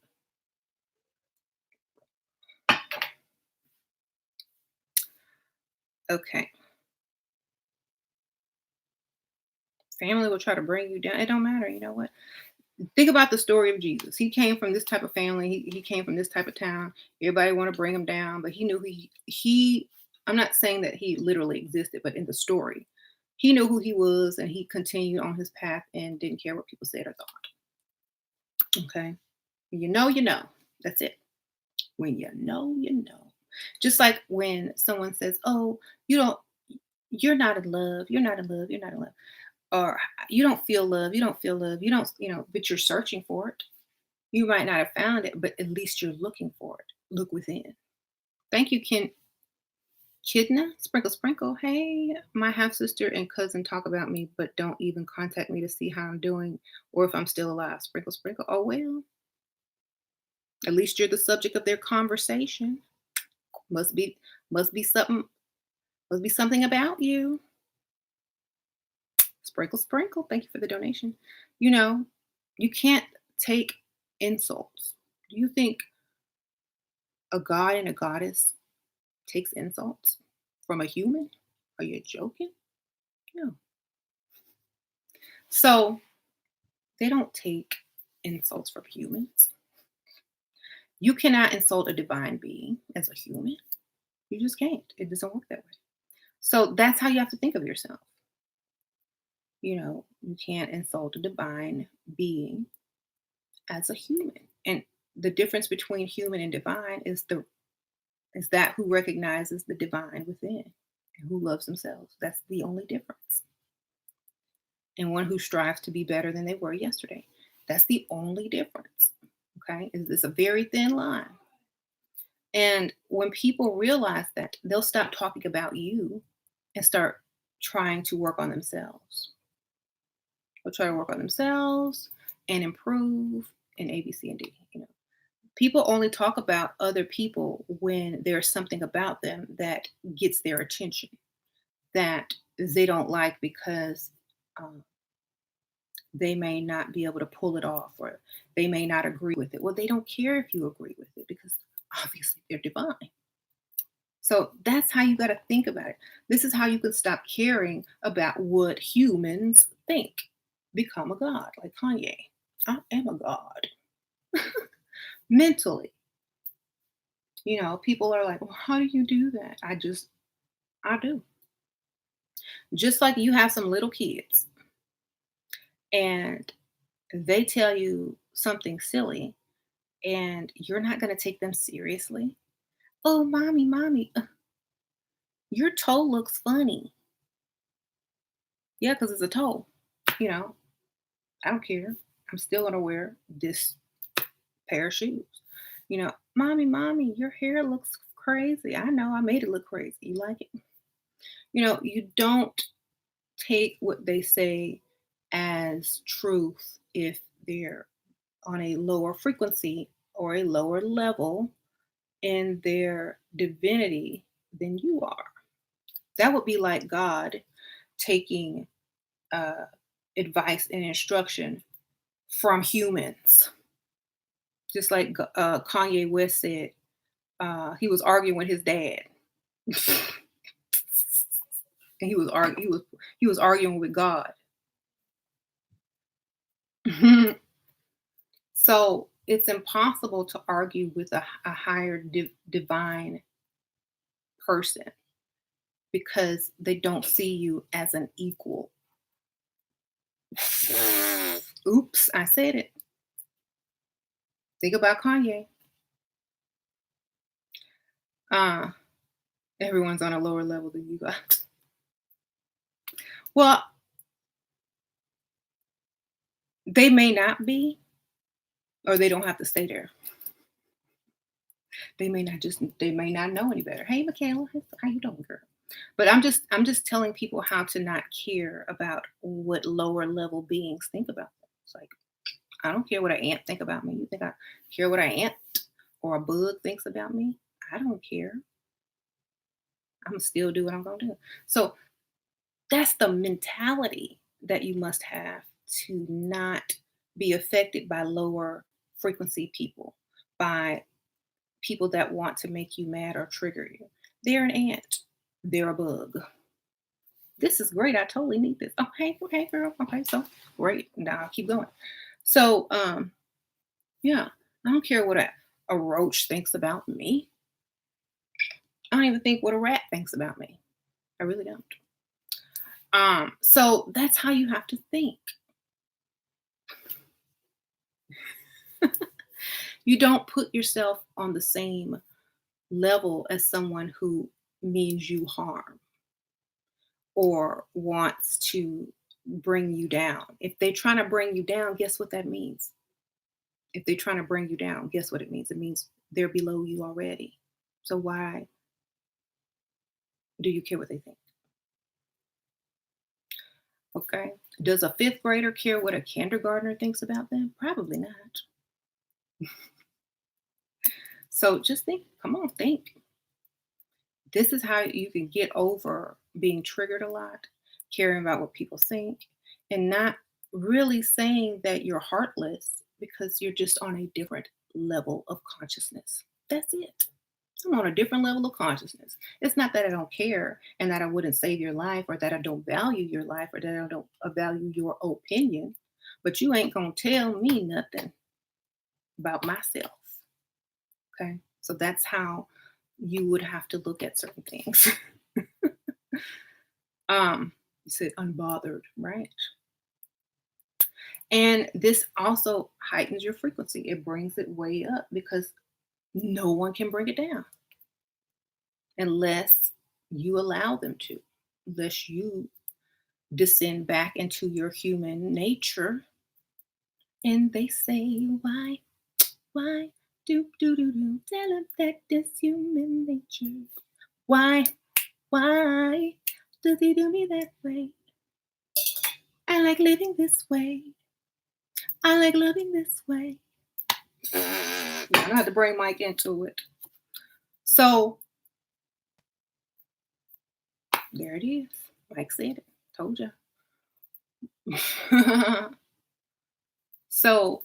Okay. Family will try to bring you down. It don't matter. You know what? Think about the story of Jesus. He came from this type of family. He came from this type of town. Everybody want to bring him down, but he knew he. I'm not saying that he literally existed, but in the story, he knew who he was, and he continued on his path and didn't care what people said or thought. Okay, you know, you know. That's it. When you know, you know. Just like when someone says, "Oh, you don't, you're not in love. You're not in love. You're not in love." Or you don't feel love, you don't feel love, you don't, but you're searching for it. You might not have found it, but at least you're looking for it. Look within. Thank you, Kidna, Sprinkle Sprinkle. Hey, my half sister and cousin talk about me, but don't even contact me to see how I'm doing or if I'm still alive. Sprinkle Sprinkle. Oh well, at least you're the subject of their conversation. Must be, must be something, must be something about you. Sprinkle Sprinkle. Thank you for the donation. You know, you can't take insults. Do you think a god and a goddess takes insults from a human? Are you joking? No. So they don't take insults from humans. You cannot insult a divine being as a human. You just can't. It doesn't work that way. So that's how you have to think of yourself. You can't insult a divine being as a human. And the difference between human and divine is that who recognizes the divine within and who loves themselves. That's the only difference. And one who strives to be better than they were yesterday. That's the only difference. Okay. It's a very thin line. And when people realize that, they'll stop talking about you and start trying to work on themselves. They'll try to work on themselves and improve and A, B, C, and D. People only talk about other people when there's something about them that gets their attention that they don't like because um, they may not be able to pull it off or they may not agree with it. Well, they don't care if you agree with it because obviously they're divine. So that's how you got to think about it. This is how you can stop caring about what humans think. Become a god like Kanye. I am a god. Mentally. People are like, well, how do you do that? I do. Just like you have some little kids and they tell you something silly and you're not going to take them seriously. Oh, mommy, mommy, your toe looks funny. Yeah, because it's a toe. You know, I don't care. I'm still going to wear this pair of shoes. Mommy, mommy, your hair looks crazy. I know I made it look crazy. You like it? You don't take what they say as truth if they're on a lower frequency or a lower level in their divinity than you are. That would be like God taking uh, advice and instruction from humans. Just like Kanye West said, he was arguing with his dad, and he was arguing with God. So it's impossible to argue with a higher divine person because they don't see you as an equal. Oops, I said it. Think about Kanye. Uh, Everyone's on a lower level than you got. Well, they may not be, or they don't have to stay there. They may not know any better. Hey, Michaela, how you doing, girl? But I'm just telling people how to not care about what lower level beings think about them. It's like, I don't care what an ant think about me. You think I care what an ant or a bug thinks about me? I don't care. I'm gonna still do what I'm gonna do. So that's the mentality that you must have to not be affected by lower frequency people, by people that want to make you mad or trigger you. They're an ant. They're a bug. This is great. I totally need this. Okay, okay, girl. Okay, so great. Now I'll keep going. So, yeah, I don't care what a roach thinks about me. I don't even think what a rat thinks about me. I really don't. So that's how you have to think. You don't put yourself on the same level as someone who means you harm or wants to bring you down. If they're trying to bring you down, guess what that means? If they're trying to bring you down, guess what it means? It means they're below you already. So why do you care what they think? Okay. Does a fifth grader care what a kindergartner thinks about them? Probably not. So just think, come on, think. This is how you can get over being triggered a lot, caring about what people think, and not really saying that you're heartless because you're just on a different level of consciousness. That's it. I'm on a different level of consciousness. It's not that I don't care and that I wouldn't save your life or that I don't value your life or that I don't value your opinion, but you ain't going to tell me nothing about myself. Okay. So that's how you would have to look at certain things. You said unbothered, right? And this also heightens your frequency. It brings it way up because no one can bring it down unless you allow them to, unless you descend back into your human nature. And they say, why, do, tell them that this human nature. Why does he do me that way? I like living this way. I like loving this way. Yeah, I don't have to bring Mike into it. So there it is. Mike said it. Told you. So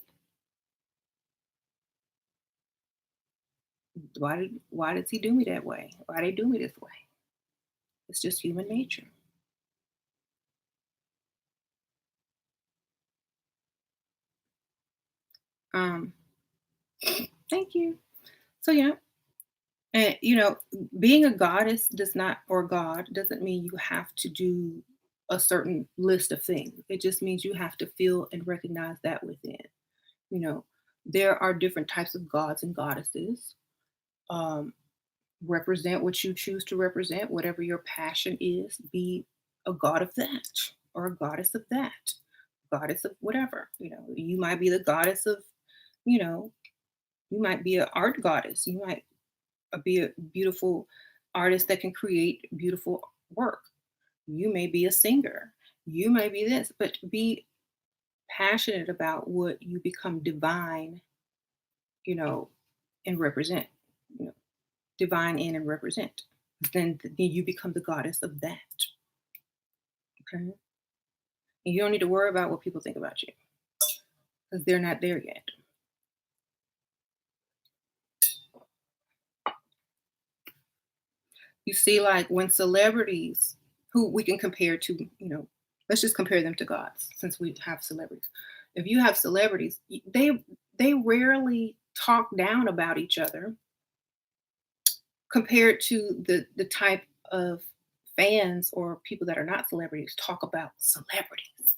why does he do me that way? Why they do me this way? It's just human nature. Um, Thank you. So yeah, and being a goddess does not, or God doesn't mean you have to do a certain list of things. It just means you have to feel and recognize that within. You know, There are different types of gods and goddesses. Um, Represent what you choose to represent, whatever your passion is. Be a god of that or a goddess of that, goddess of whatever. You might be the goddess of, you know, you might be an art goddess. You might be a beautiful artist that can create beautiful work. You may be a singer. You may be this, but be passionate about what you become divine, you know, and represent. You know, divine in and represent. Then you become the goddess of that. Okay. And you don't need to worry about what people think about you because they're not there yet. You see, like when celebrities who we can compare to, let's just compare them to gods since we have celebrities. If you have celebrities, they rarely talk down about each other compared to the type of fans or people that are not celebrities talk about celebrities.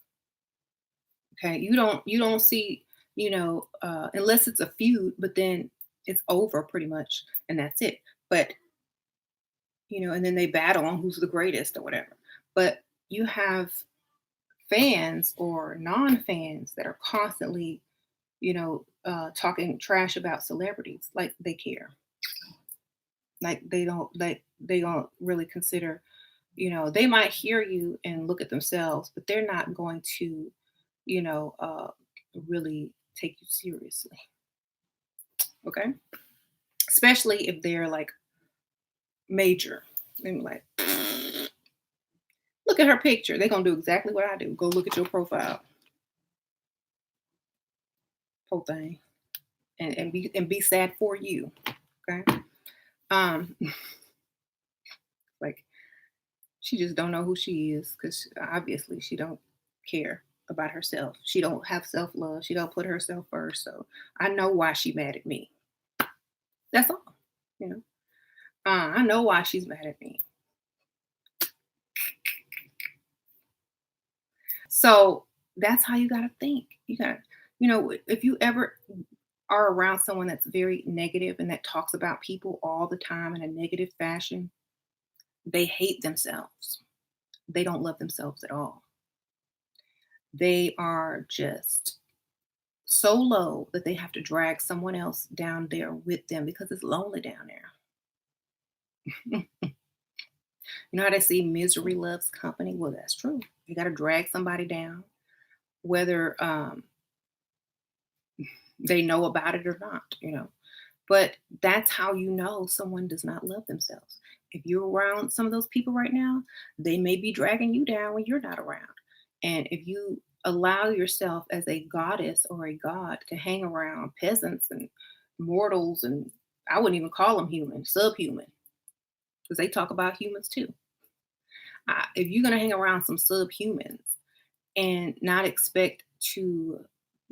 Okay, you don't see, unless it's a feud, but then it's over pretty much, and that's it. But and then they battle on who's the greatest or whatever. But you have fans or non-fans that are constantly, talking trash about celebrities, like they care, like they don't really consider, they might hear you and look at themselves, but they're not going to, you know, uh, really take you seriously. Okay, especially if they're like major. And like, look at her picture. They're gonna do exactly what I do. Go look at your profile, whole thing, and be sad for you. Okay. Um, like she just don't know who she is because obviously she don't care about herself. She don't have self love. She don't put herself first. So I know why she mad at me. That's all. You know. I know why she's mad at me. So that's how you gotta think. You gotta, if you ever are around someone that's very negative and that talks about people all the time in a negative fashion, they hate themselves. They don't love themselves at all. They are just so low that they have to drag someone else down there with them because it's lonely down there. You know how they say misery loves company? Well, that's true. You got to drag somebody down, whether they know about it or not. But that's how you know someone does not love themselves. If you're around some of those people right now, they may be dragging you down when you're not around. And if you allow yourself as a goddess or a god to hang around peasants and mortals, and I wouldn't even call them human, subhuman, because they talk about humans too. If you're going to hang around some subhumans and not expect to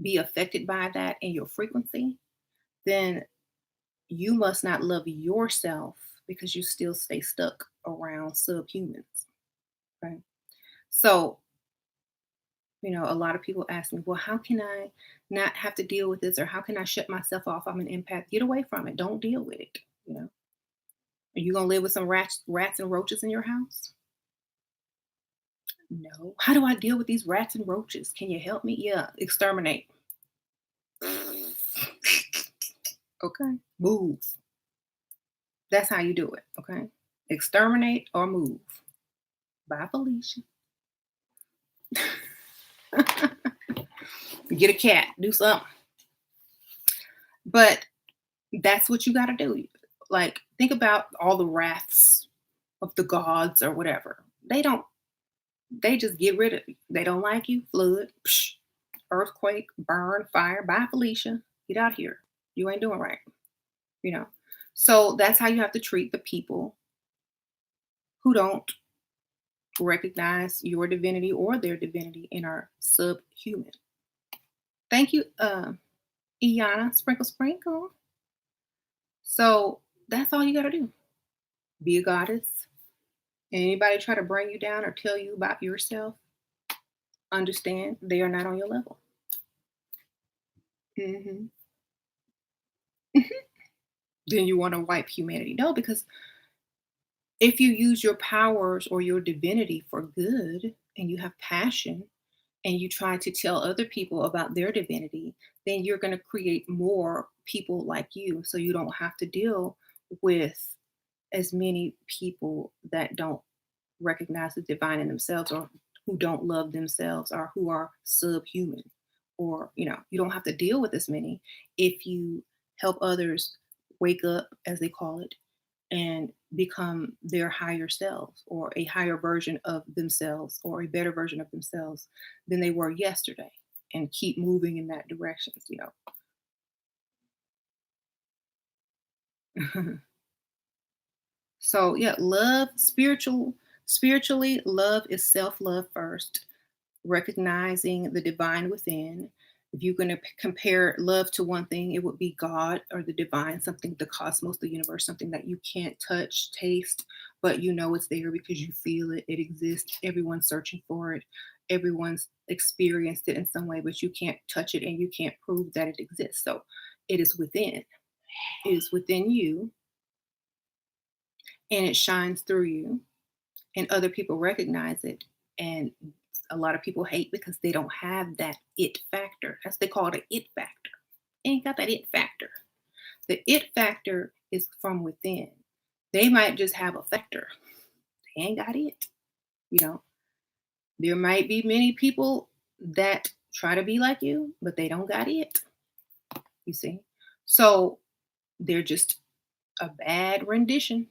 be affected by that in your frequency, then you must not love yourself because you still stay stuck around subhumans. Okay. So, a lot of people ask me, well, how can I not have to deal with this? Or how can I shut myself off? I'm an empath. Get away from it. Don't deal with it. Are you going to live with some rats and roaches in your house? No. How do I deal with these rats and roaches? Can you help me? Yeah. Exterminate. Okay. Move. That's how you do it. Okay. Exterminate or move. Bye, Felicia. Get a cat. Do something. But that's what you got to do. Like, think about all the wraths of the gods or whatever. They just get rid of you. They don't like you. Flood, psh, earthquake, burn, fire. Bye, Felicia. Get out here. You ain't doing right. You know. So that's how you have to treat the people who don't recognize your divinity or their divinity and are subhuman. Thank you, Iana. Sprinkle, sprinkle. So that's all you got to do. Be a goddess. And anybody try to bring you down or tell you about yourself, understand they are not on your level. Hmm. Then you want to wipe humanity. No, because if you use your powers or your divinity for good and you have passion and you try to tell other people about their divinity, then you're going to create more people like you. So you don't have to deal with as many people that don't recognize the divine in themselves, or who don't love themselves, or who are subhuman, or you don't have to deal with as many if you help others wake up, as they call it, and become their higher selves, or a higher version of themselves, or a better version of themselves than they were yesterday, and keep moving in that direction. So yeah, love, spiritually, love is self-love first, recognizing the divine within. If you're going to compare love to one thing, it would be God or the divine, something, the cosmos, the universe, something that you can't touch, taste, but you know it's there because you feel it. It exists. Everyone's searching for it. Everyone's experienced it in some way, but you can't touch it and you can't prove that it exists. So it is within. It is within you, and it shines through you, and other people recognize it. And a lot of people hate because they don't have that it factor. That's, they call it an it factor. Ain't got that it factor. The it factor is from within. They might just have a factor. They ain't got it. You know, there might be many people that try to be like you, but they don't got it. You see? So they're just a bad rendition.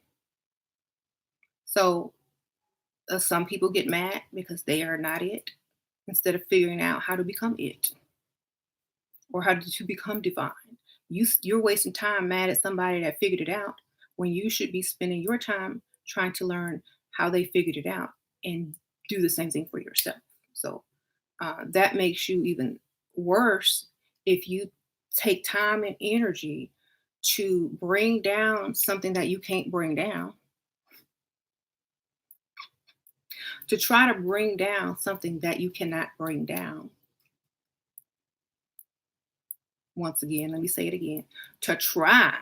So some people get mad because they are not it, instead of figuring out how to become it, or how to become divine. You're wasting time mad at somebody that figured it out, when you should be spending your time trying to learn how they figured it out and do the same thing for yourself. So that makes you even worse if you take time and energy to bring down something that you can't bring down, to try to bring down something that you cannot bring down. Once again, let me say it again. To try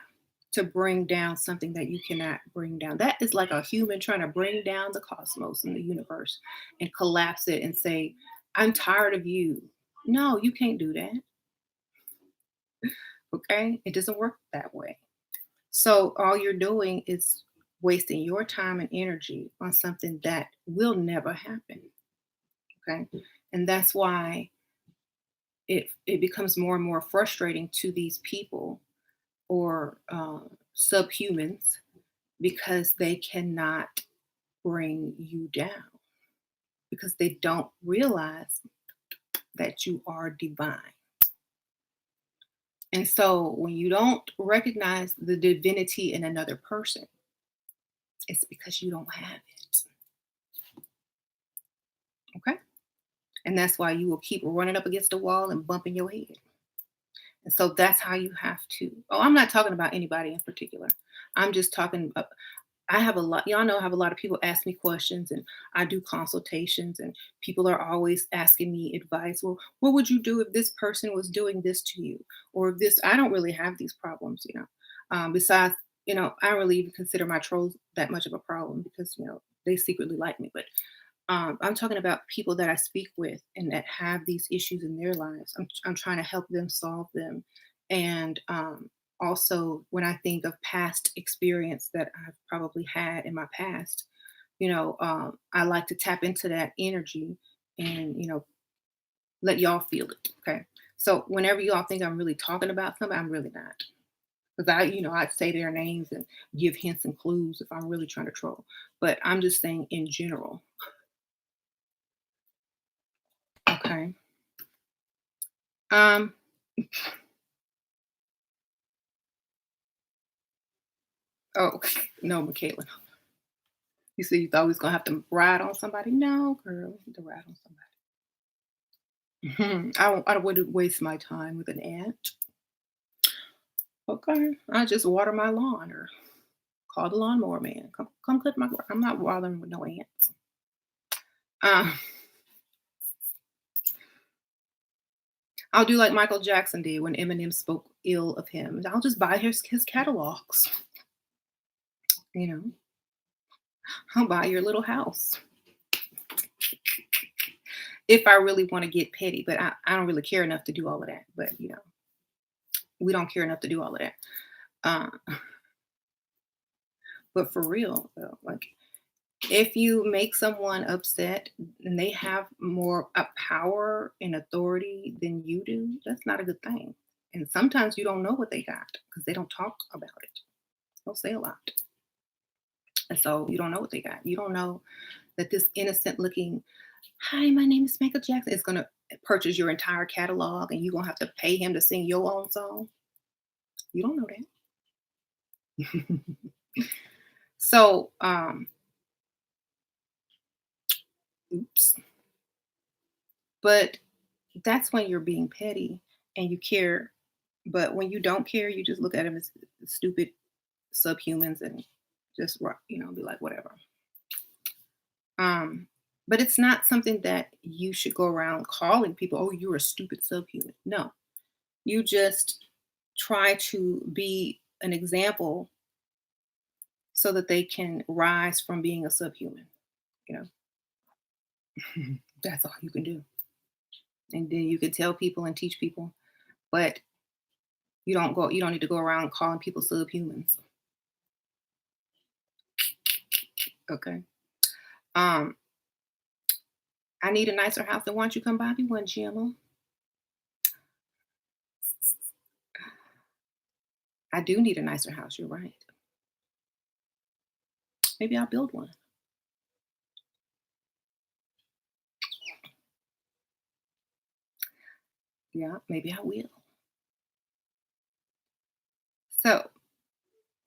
to bring down something that you cannot bring down. That is like a human trying to bring down the cosmos and the universe and collapse it and say, I'm tired of you. No, you can't do that. Okay? It doesn't work that way. So all you're doing is wasting your time and energy on something that will never happen. Okay? And that's why it becomes more and more frustrating to these people, or subhumans, because they cannot bring you down, because they don't realize that you are divine. And so when you don't recognize the divinity in another person, it's because you don't have it. Okay? And that's why you will keep running up against the wall and bumping your head. And so that's how you have to. Oh, I'm not talking about anybody in particular. I'm just talking. I have a lot, y'all know, I have a lot of people ask me questions, and I do consultations, and people are always asking me advice. Well, what would you do if this person was doing this to you? Or if this, I don't really have these problems. Besides, I don't really even consider my trolls that much of a problem, because, they secretly like me. But I'm talking about people that I speak with and that have these issues in their lives. I'm trying to help them solve them. And also, when I think of past experience that I've probably had in my past, I like to tap into that energy and, let y'all feel it. Okay. So whenever y'all think I'm really talking about something, I'm really not. Because I'd say their names and give hints and clues if I'm really trying to troll. But I'm just saying in general. Okay. Um, oh, no, Michaela. You said you thought we was gonna have to ride on somebody. No, girl, we need to ride on somebody. I wouldn't waste my time with an ant. Okay, I just water my lawn or call the lawnmower man. Come cut my grass. I'm not bothering with no ants. Uh, I'll do like Michael Jackson did when Eminem spoke ill of him. I'll just buy his catalogs. You know, I'll buy your little house if I really want to get petty. But I don't really care enough to do all of that. But we don't care enough to do all of that. Uh, but for real, though, like if you make someone upset and they have more power and authority than you do, that's not a good thing. And sometimes you don't know what they got because they don't talk about it. They don't say a lot. And so you don't know what they got. You don't know that this innocent looking, hi, my name is Michael Jackson, is going to purchase your entire catalog and you're going to have to pay him to sing your own song. You don't know that. So, oops. But that's when you're being petty and you care. But when you don't care, you just look at them as stupid subhumans and just be like whatever. But it's not something that you should go around calling people, oh, you're a stupid subhuman. No, you just try to be an example so that they can rise from being a subhuman. You know, that's all you can do. And then you can tell people and teach people, but you don't need to go around calling people subhumans. Okay. Um, I need a nicer house. Then why don't you come buy me one, Gemma? I do need a nicer house. You're right. Maybe I'll build one. Yeah, maybe I will. So,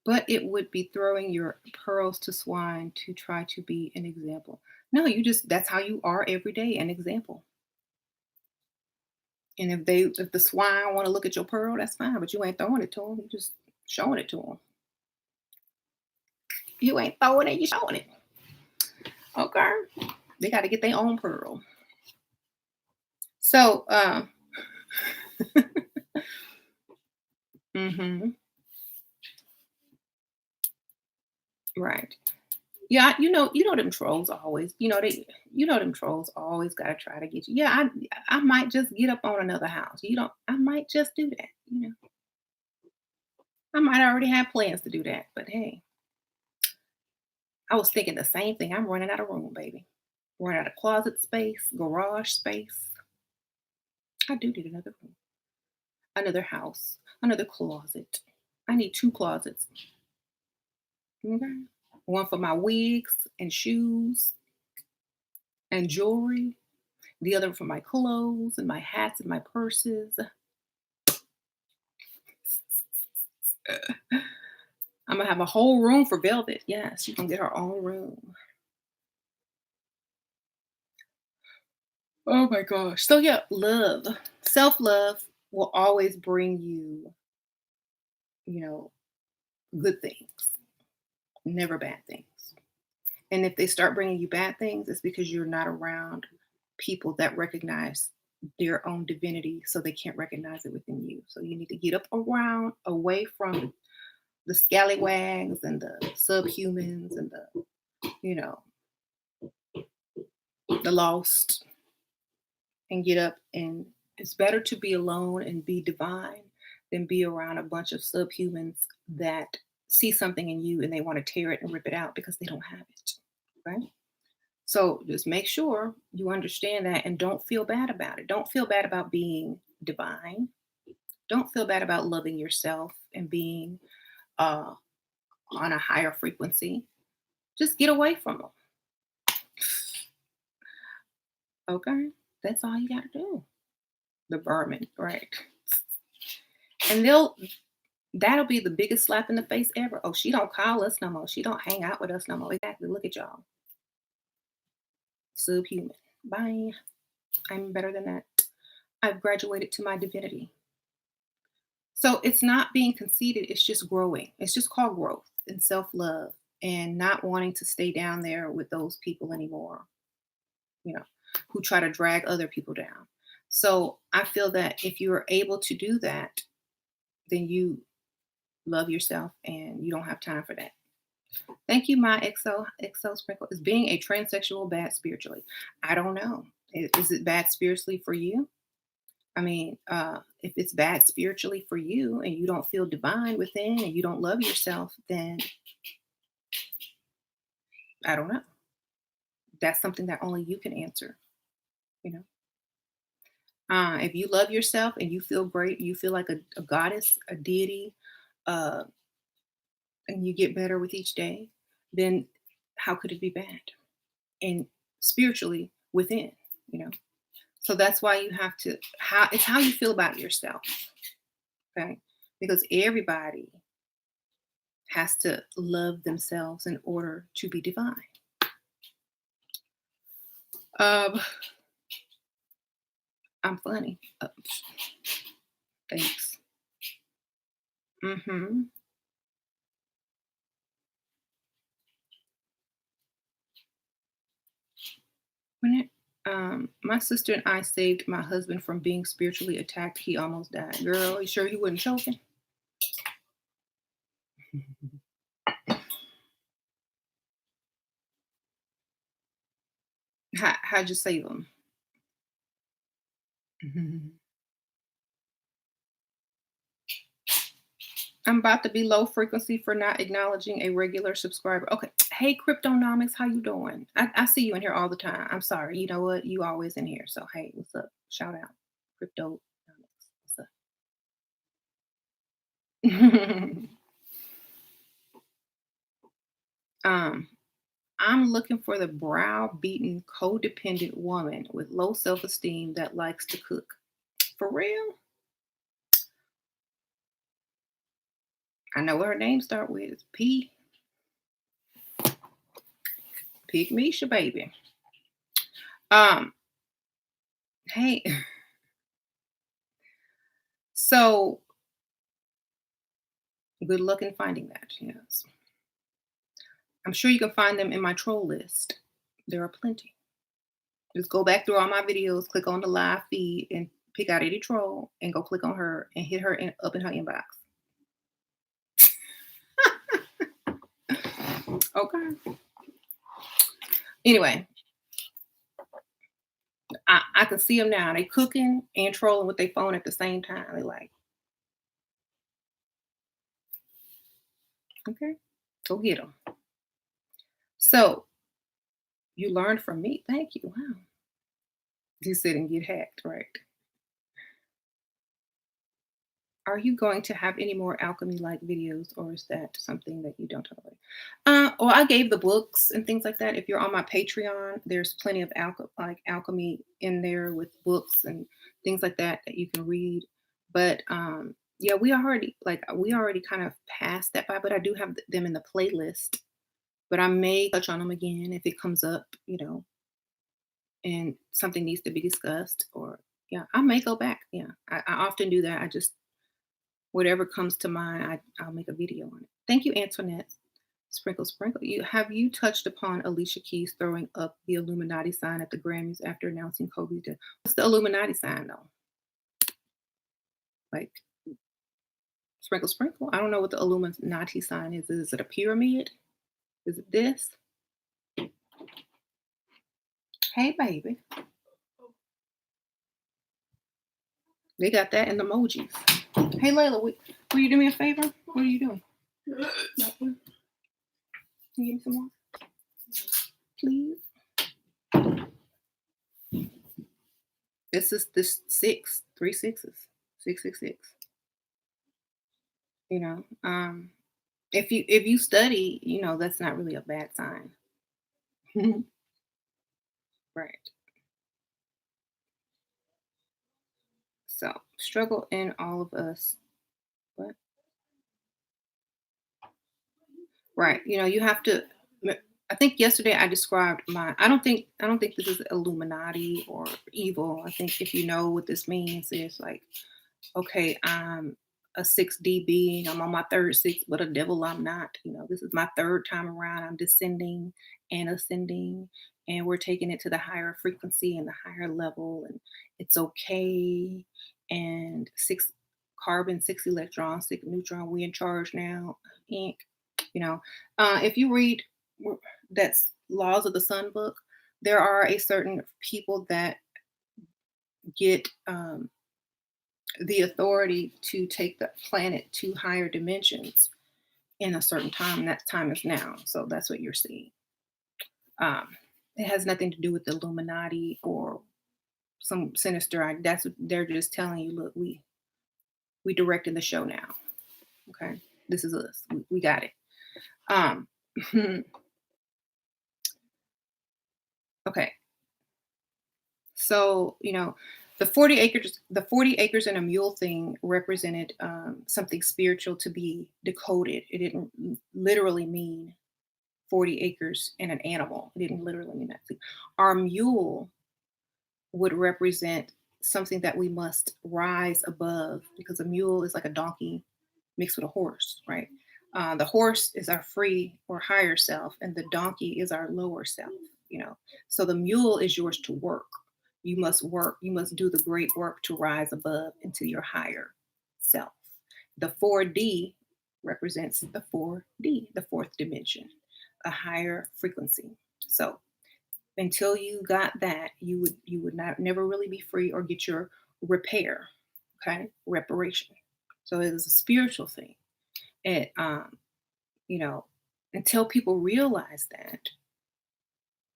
but it would be throwing your pearls to swine to try to be an example. No, that's how you are every day, an example. And if the swine want to look at your pearl, that's fine, but you ain't throwing it to them. You just showing it to them. You ain't throwing it, you showing it. Okay. They got to get their own pearl. So, mhm, right. Yeah, them trolls always, them trolls always gotta try to get you. Yeah, I might just get up on another house. I might just do that. I might already have plans to do that, but hey, I was thinking the same thing. I'm running out of room, baby. Running out of closet space, garage space. I do need another room, another house, another closet. I need two closets. Okay. One for my wigs and shoes and jewelry, the other for my clothes and my hats and my purses. I'm gonna have a whole room for Velvet. Yes, she's gonna get her own room. Oh my gosh. So yeah, love. Self-love will always bring you, you know, good things, never bad things. And if they start bringing you bad things, it's because you're not around people that recognize their own divinity, so they can't recognize it within you. So you need to get up around, away from the scallywags and the subhumans and you know, the lost, and get up. And it's better to be alone and be divine than be around a bunch of subhumans that see something in you and they want to tear it and rip it out because they don't have it. Right? So just make sure you understand that and don't feel bad about it. Don't feel bad about being divine. Don't feel bad about loving yourself and being uh, on a higher frequency. Just get away from them. Okay? That's all you got to do. The vermin, right? And that'll be the biggest slap in the face ever. Oh, she don't call us no more. She don't hang out with us no more. Exactly. Look at y'all. Subhuman. Bye. I'm better than that. I've graduated to my divinity. So it's not being conceited, it's just growing. It's just called growth and self-love and not wanting to stay down there with those people anymore, you know, who try to drag other people down. So I feel that if you are able to do that, then you love yourself and you don't have time for that. Thank you, my XO sprinkle. Is being a transsexual bad spiritually? I don't know. Is it bad spiritually for you? I mean, if it's bad spiritually for you and you don't feel divine within and you don't love yourself, then I don't know. That's something that only you can answer. You know, if you love yourself and you feel great, you feel like a goddess, a deity, uh, and you get better with each day, then how could it be bad? And spiritually within, you know. So that's why you have to how it's how you feel about yourself, okay? Because everybody has to love themselves in order to be divine. Um, I'm funny. Thanks. Hmm. When my sister and I saved my husband from being spiritually attacked. He almost died. Girl, you sure he wasn't choking? How'd you save him? Mhm. I'm about to be low frequency for not acknowledging a regular subscriber. Okay. Hey, Cryptonomics, how you doing? I see you in here all the time. I'm sorry. You know what? You always in here. So hey, what's up? Shout out. Cryptonomics. What's up? um, I'm looking for the brow-beaten, codependent woman with low self-esteem that likes to cook. For real? I know what her name start with. It's P. Pick Misha, baby. Um, hey, so good luck in finding that. Yes. I'm sure you can find them in my troll list. There are plenty. Just go back through all my videos, click on the live feed, and pick out any troll and go click on her and hit her up in her inbox. Okay. Anyway, I can see them now. They cooking and trolling with their phone at the same time. They like, okay, go get them. So you learned from me. Thank you. Wow. You sit and get hacked, right? Are you going to have any more alchemy-like videos, or is that something that you don't tolerate? Well, I gave the books and things like that. If you're on my Patreon, there's plenty of alchemy in there with books and things like that that you can read. But yeah, we already kind of passed that by, but I do have them in the playlist. But I may touch on them again if it comes up, and something needs to be discussed. Or yeah, I may go back. Yeah, I often do that. I just whatever comes to mind, I'll make a video on it. Thank you, Antoinette. Sprinkle, sprinkle. You touched upon Alicia Keys throwing up the Illuminati sign at the Grammys after announcing Kobe's death. What's the Illuminati sign though? Like sprinkle, sprinkle. I don't know what the Illuminati sign is. Is it a pyramid? Is it this? Hey, baby. They got that in the emojis. Hey, Layla, will you do me a favor? What are you doing? Nothing. Can you give me some more, please? This is this six, three sixes, 666. You know, if you study, that's not really a bad sign. Right. So struggle in all of us. What? Right. You have to. I think yesterday I described my. I don't think this is Illuminati or evil. I think if you know what this means, it's like, okay, a 6D being. I'm on my third six, but a devil I'm not. This is my third time around. I'm descending and ascending, and we're taking it to the higher frequency and the higher level, and it's okay. And six carbon, six electrons, six neutron. We in charge now. Inc. If you read that's Laws of the Sun book, there are a certain people that get the authority to take the planet to higher dimensions in a certain time. And that time is now. So that's what you're seeing. It has nothing to do with the Illuminati or some sinister. That's what they're just telling you. Look, we directing the show now. Okay, this is us. We got it. Um, okay, so the 40 acres and a mule thing represented something spiritual to be decoded. It didn't literally mean 40 acres and an animal. It didn't literally mean that. Our mule would represent something that we must rise above, because a mule is like a donkey mixed with a horse, right? The horse is our free or higher self, and the donkey is our lower self, you know. So the mule is yours to work. You must work. You must do the great work to rise above into your higher self. The 4D represents the 4D, the fourth dimension, a higher frequency. So until you got that, you would not never really be free or get your repair, okay, reparation. So it is a spiritual thing. It you know, until people realize that,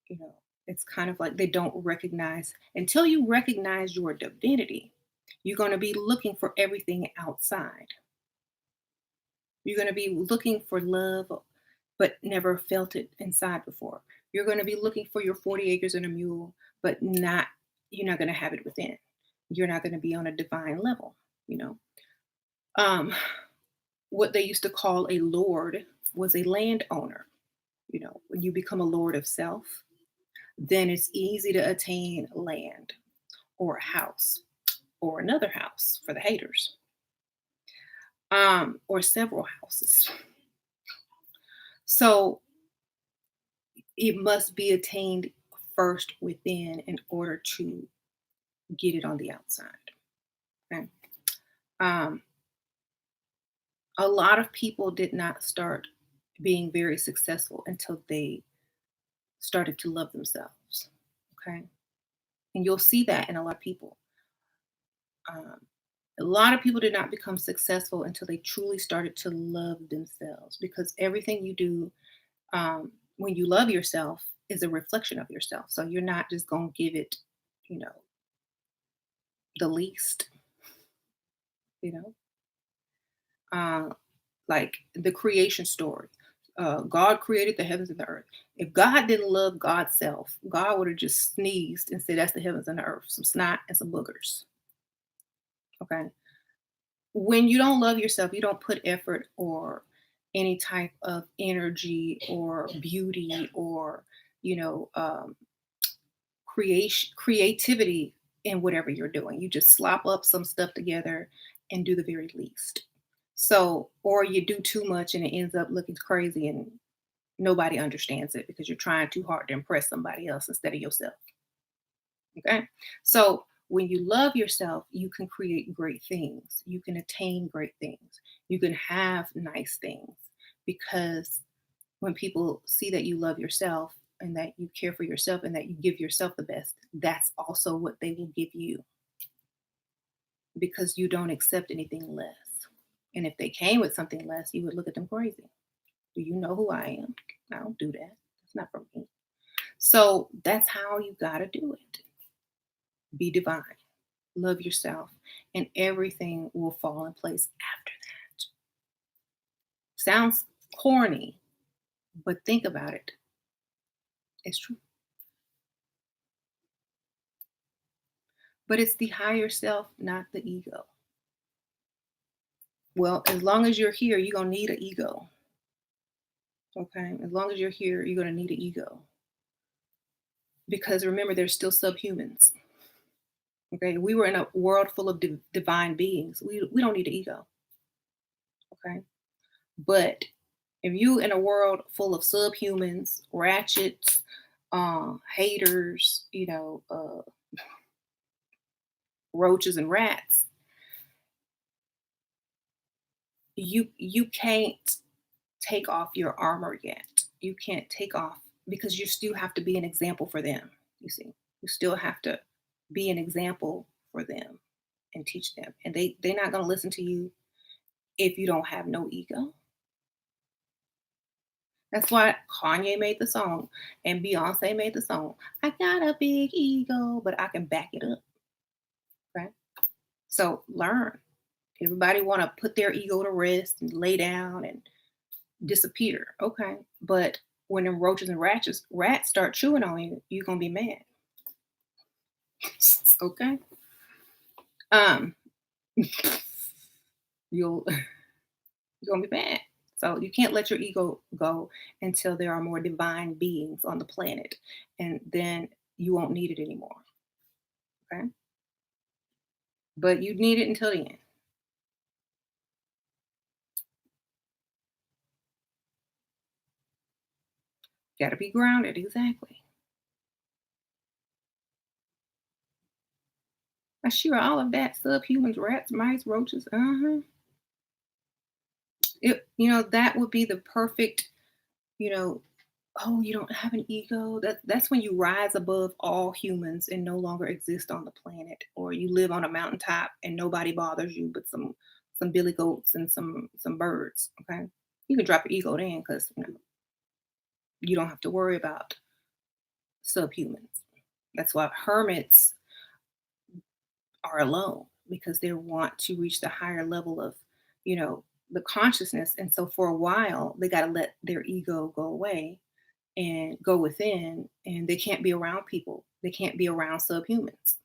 you know, it's kind of like they don't recognize, until you recognize your divinity, you're going to be looking for everything outside. You're going to be looking for love, but never felt it inside before. You're going to be looking for your 40 acres and a mule, but you're not going to have it within. You're not going to be on a divine level, you know. Um, what they used to call a lord was a landowner. When you become a lord of self, then it's easy to attain land or a house or another house for the haters, or several houses. So it must be attained first within in order to get it on the outside. Okay. Um, a lot of people did not start being very successful until they started to love themselves. Okay. And you'll see that in a lot of people. Um, a lot of people did not become successful until they truly started to love themselves, because everything you do, when you love yourself, is a reflection of yourself. So you're not just going to give it, you know, the least, you know, uh, like the creation story. God created the heavens and the earth. If God didn't love God's self, God would have just sneezed and said, "That's the heavens and the earth, some snot and some boogers." Okay. When you don't love yourself, you don't put effort or any type of energy or beauty or, you know, creativity in whatever you're doing. You just slop up some stuff together and do the very least. So, or you do too much and it ends up looking crazy and nobody understands it because you're trying too hard to impress somebody else instead of yourself. Okay. So when you love yourself, you can create great things. You can attain great things. You can have nice things, because when people see that you love yourself and that you care for yourself and that you give yourself the best, that's also what they will give you, because you don't accept anything less. And if they came with something less, you would look at them crazy. Do you know who I am? I don't do that. It's not for me. So that's how you got to do it. Be divine, love yourself, and everything will fall in place after that. Sounds corny, but think about it. It's true. But it's the higher self, not the ego. Well, as long as you're here, you're going to need an ego. Okay. As long as you're here, you're going to need an ego. Because remember, there's still subhumans. Okay. We were in a world full of divine beings. We don't need an ego. Okay. But if you in a world full of subhumans, ratchets, haters, roaches and rats, you can't take off your armor yet. You can't take off because you still have to be an example for them. You see, you still have to be an example for them and teach them. And they're not gonna listen to you if you don't have no ego. That's why Kanye made the song and Beyonce made the song. I got a big ego, but I can back it up. Right. So learn. Everybody want to put their ego to rest and lay down and disappear. Okay. But when them roaches and rats start chewing on you, you're gonna be mad. Okay. Um, you'll you're gonna be mad. So you can't let your ego go until there are more divine beings on the planet, and then you won't need it anymore. Okay. But you need it until the end. Gotta be grounded, exactly. I sure all of that, subhumans, rats, mice, roaches. That would be the perfect, you know, oh, you don't have an ego. That's when you rise above all humans and no longer exist on the planet, or you live on a mountaintop and nobody bothers you but some billy goats and some birds. Okay, you can drop your ego then because you don't have to worry about subhumans. That's why hermits are alone because they want to reach the higher level of, you know, the consciousness. And so for a while, they got to let their ego go away and go within, and they can't be around people. They can't be around subhumans.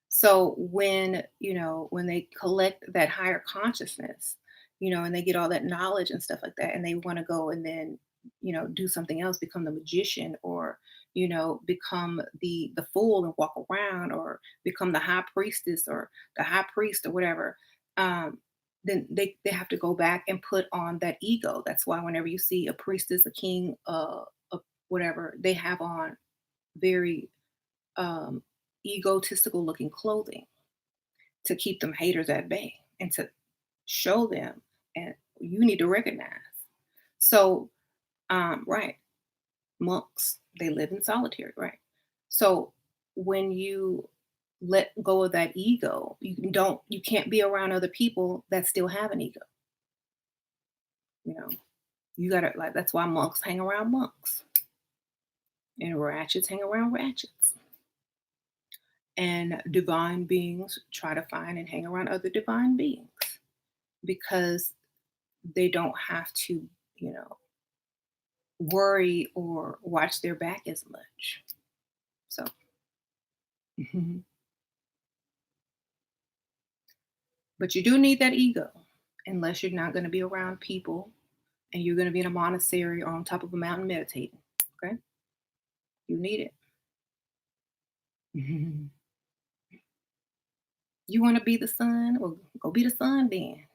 So when they collect that higher consciousness, and they get all that knowledge and stuff like that, and they want to go and then, do something else, become the magician, or, become the fool and walk around, or become the high priestess or the high priest or whatever. Then they have to go back and put on that ego. That's why whenever you see a priestess, a king, a whatever, they have on very um, egotistical looking clothing to keep them haters at bay and to show them, and you need to recognize. So, right, monks, they live in solitary, right? So when you let go of that ego, you can't be around other people that still have an ego. You know, you gotta, like, that's why monks hang around monks and ratchets hang around ratchets. And divine beings try to find and hang around other divine beings because they don't have to, you know, worry or watch their back as much. So, mhm. But you do need that ego, unless you're not going to be around people and you're going to be in a monastery or on top of a mountain meditating. Okay, you need it. Mhm. You want to be the sun? Well, go be the sun then.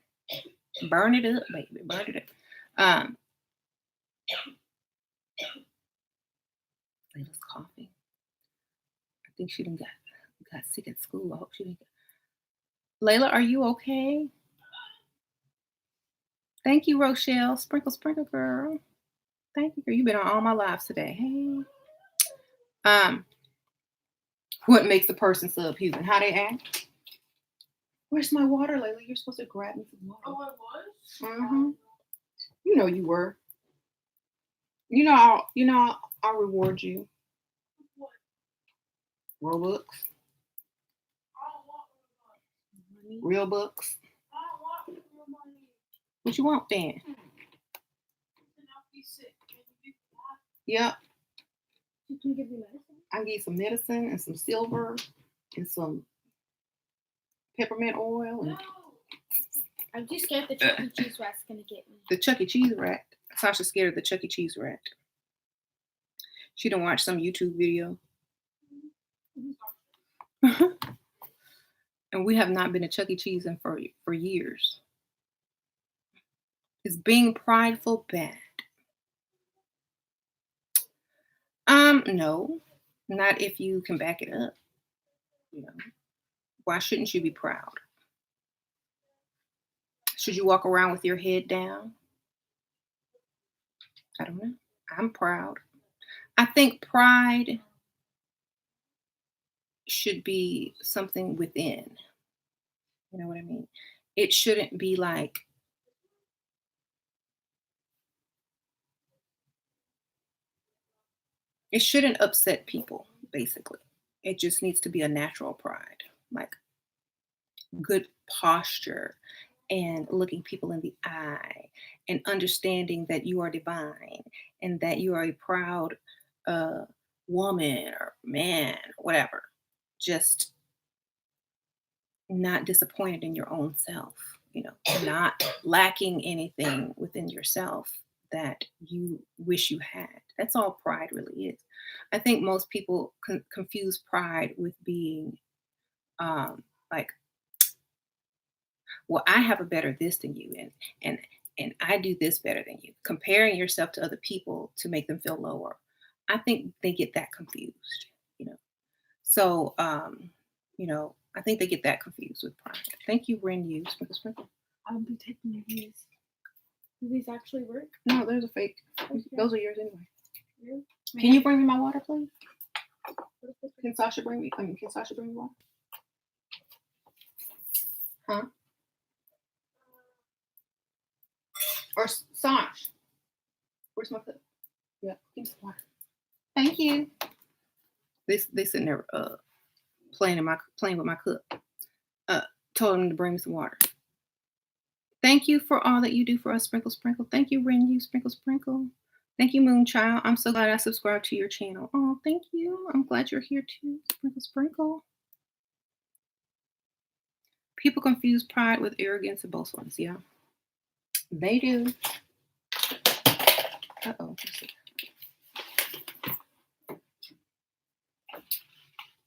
Burn it up, baby. Burn it up. Um, Layla's coughing. I think she didn't got sick at school. I hope she didn't. Layla, are you okay? Thank you, Rochelle. Sprinkle, sprinkle, girl. Thank you, girl. You've been on all my lives today. Hey. Um, what makes a person subhuman? How they act? Where's my water, Layla? You're supposed to grab me some water. Oh, I was? Mm-hmm. You know you were. I'll reward you. What? Robux. I don't want money. Real books. I don't want real money. What you want then? Then I'll be sick. Yep. You can give me medicine. I can get some medicine and some silver and some peppermint oil. And... No. I'm just scared the Chuck E. Cheese rat's gonna get me. The Chuck E. Cheese rat. Sasha's scared of the Chuck E. Cheese rat. She done watch some YouTube video. And we have not been to Chuck E. Cheese for years. Is being prideful bad? No, not if you can back it up. You know, why shouldn't you be proud? Should you walk around with your head down? I don't know. I'm proud. I think pride should be something within. You know what I mean? It shouldn't be like, it shouldn't upset people, basically. It just needs to be a natural pride, like good posture and looking people in the eye and understanding that you are divine and that you are a proud uh, woman or man, whatever. Just not disappointed in your own self, not lacking anything within yourself that you wish you had. That's all pride really is. I think most people confuse pride with being um, like, well, I have a better this than you, and and I do this better than you. Comparing yourself to other people to make them feel lower. I think they get that confused, you know. So, I think they get that confused with pride. Thank you, Ren. You sprinkle, sprinkle. I'll be taking these. Do these actually work? No, there's a fake. Okay. Those are yours anyway. Really? Can you bring me my water, please? Can Sasha bring me? Can Sasha bring me water? Huh? Or Sash? Where's my cup? Yeah, give me some water. Thank you. They sitting there playing with my cup. Told him to bring me some water. Thank you for all that you do for us, Sprinkle Sprinkle. Thank you, Ren, you Sprinkle Sprinkle. Thank you, Moonchild. I'm so glad I subscribed to your channel. Oh, thank you. I'm glad you're here too, Sprinkle Sprinkle. People confuse pride with arrogance and boastfulness. Yeah, they do. Uh-oh.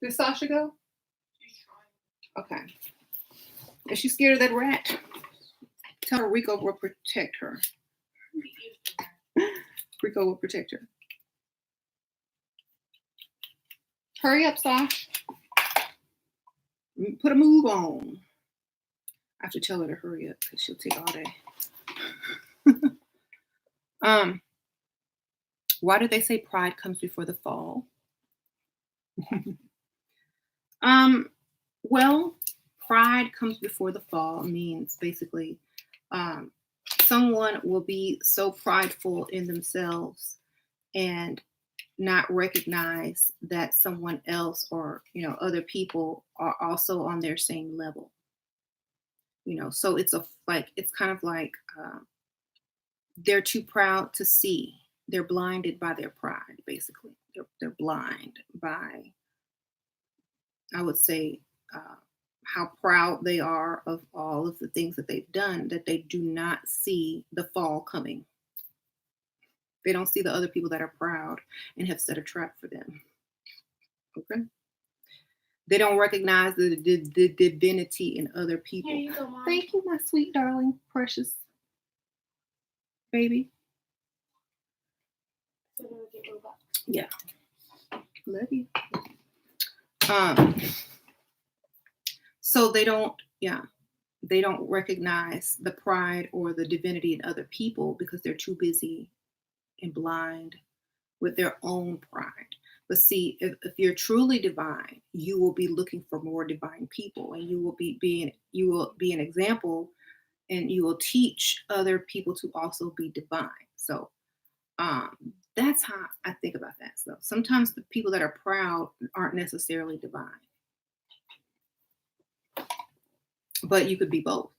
Did Sasha go? Okay. Is she scared of that rat? Tell her Rico will protect her. Rico will protect her. Hurry up, Sash. Put a move on. I have to tell her to hurry up because she'll take all day. Why do they say pride comes before the fall? Well, pride comes before the fall means basically someone will be so prideful in themselves and not recognize that someone else or other people are also on their same level. So it's kind of like they're too proud to see. They're blinded by their pride, basically. They're blind by, I would say, how proud they are of all of the things that they've done, that they do not see the fall coming. They don't see the other people that are proud and have set a trap for them. Okay? They don't recognize the divinity in other people. Here you go, Mom. Thank you, my sweet darling, precious baby. Yeah. Love you. So they don't recognize the pride or the divinity in other people because they're too busy and blind with their own pride. But see, if you're truly divine, you will be looking for more divine people, and you will be an example, and you will teach other people to also be divine. So that's how I think about that. So sometimes the people that are proud aren't necessarily divine, but you could be both.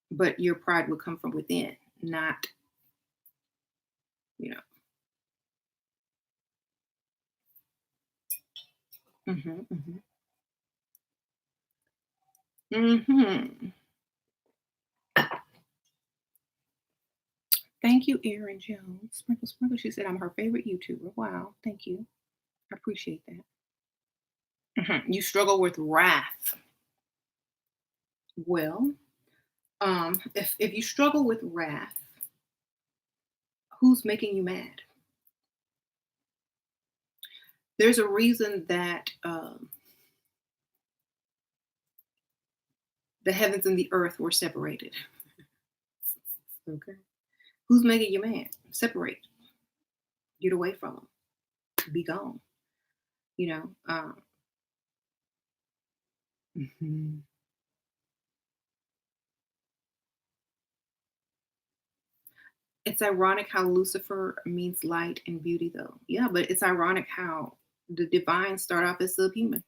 But your pride would come from within, not, Mhm, mhm. Mhm. Thank you, Erin Jones. Sprinkle, sprinkle. She said I'm her favorite YouTuber. Wow, thank you. I appreciate that. You struggle with wrath. Well, If you struggle with wrath, who's making you mad? There's a reason that the heavens and the earth were separated. Okay. Who's making you mad? Separate. Get away from them. Be gone. You know. Mhm. It's ironic how Lucifer means light and beauty, though. Yeah, but it's ironic how the divine start off as subhuman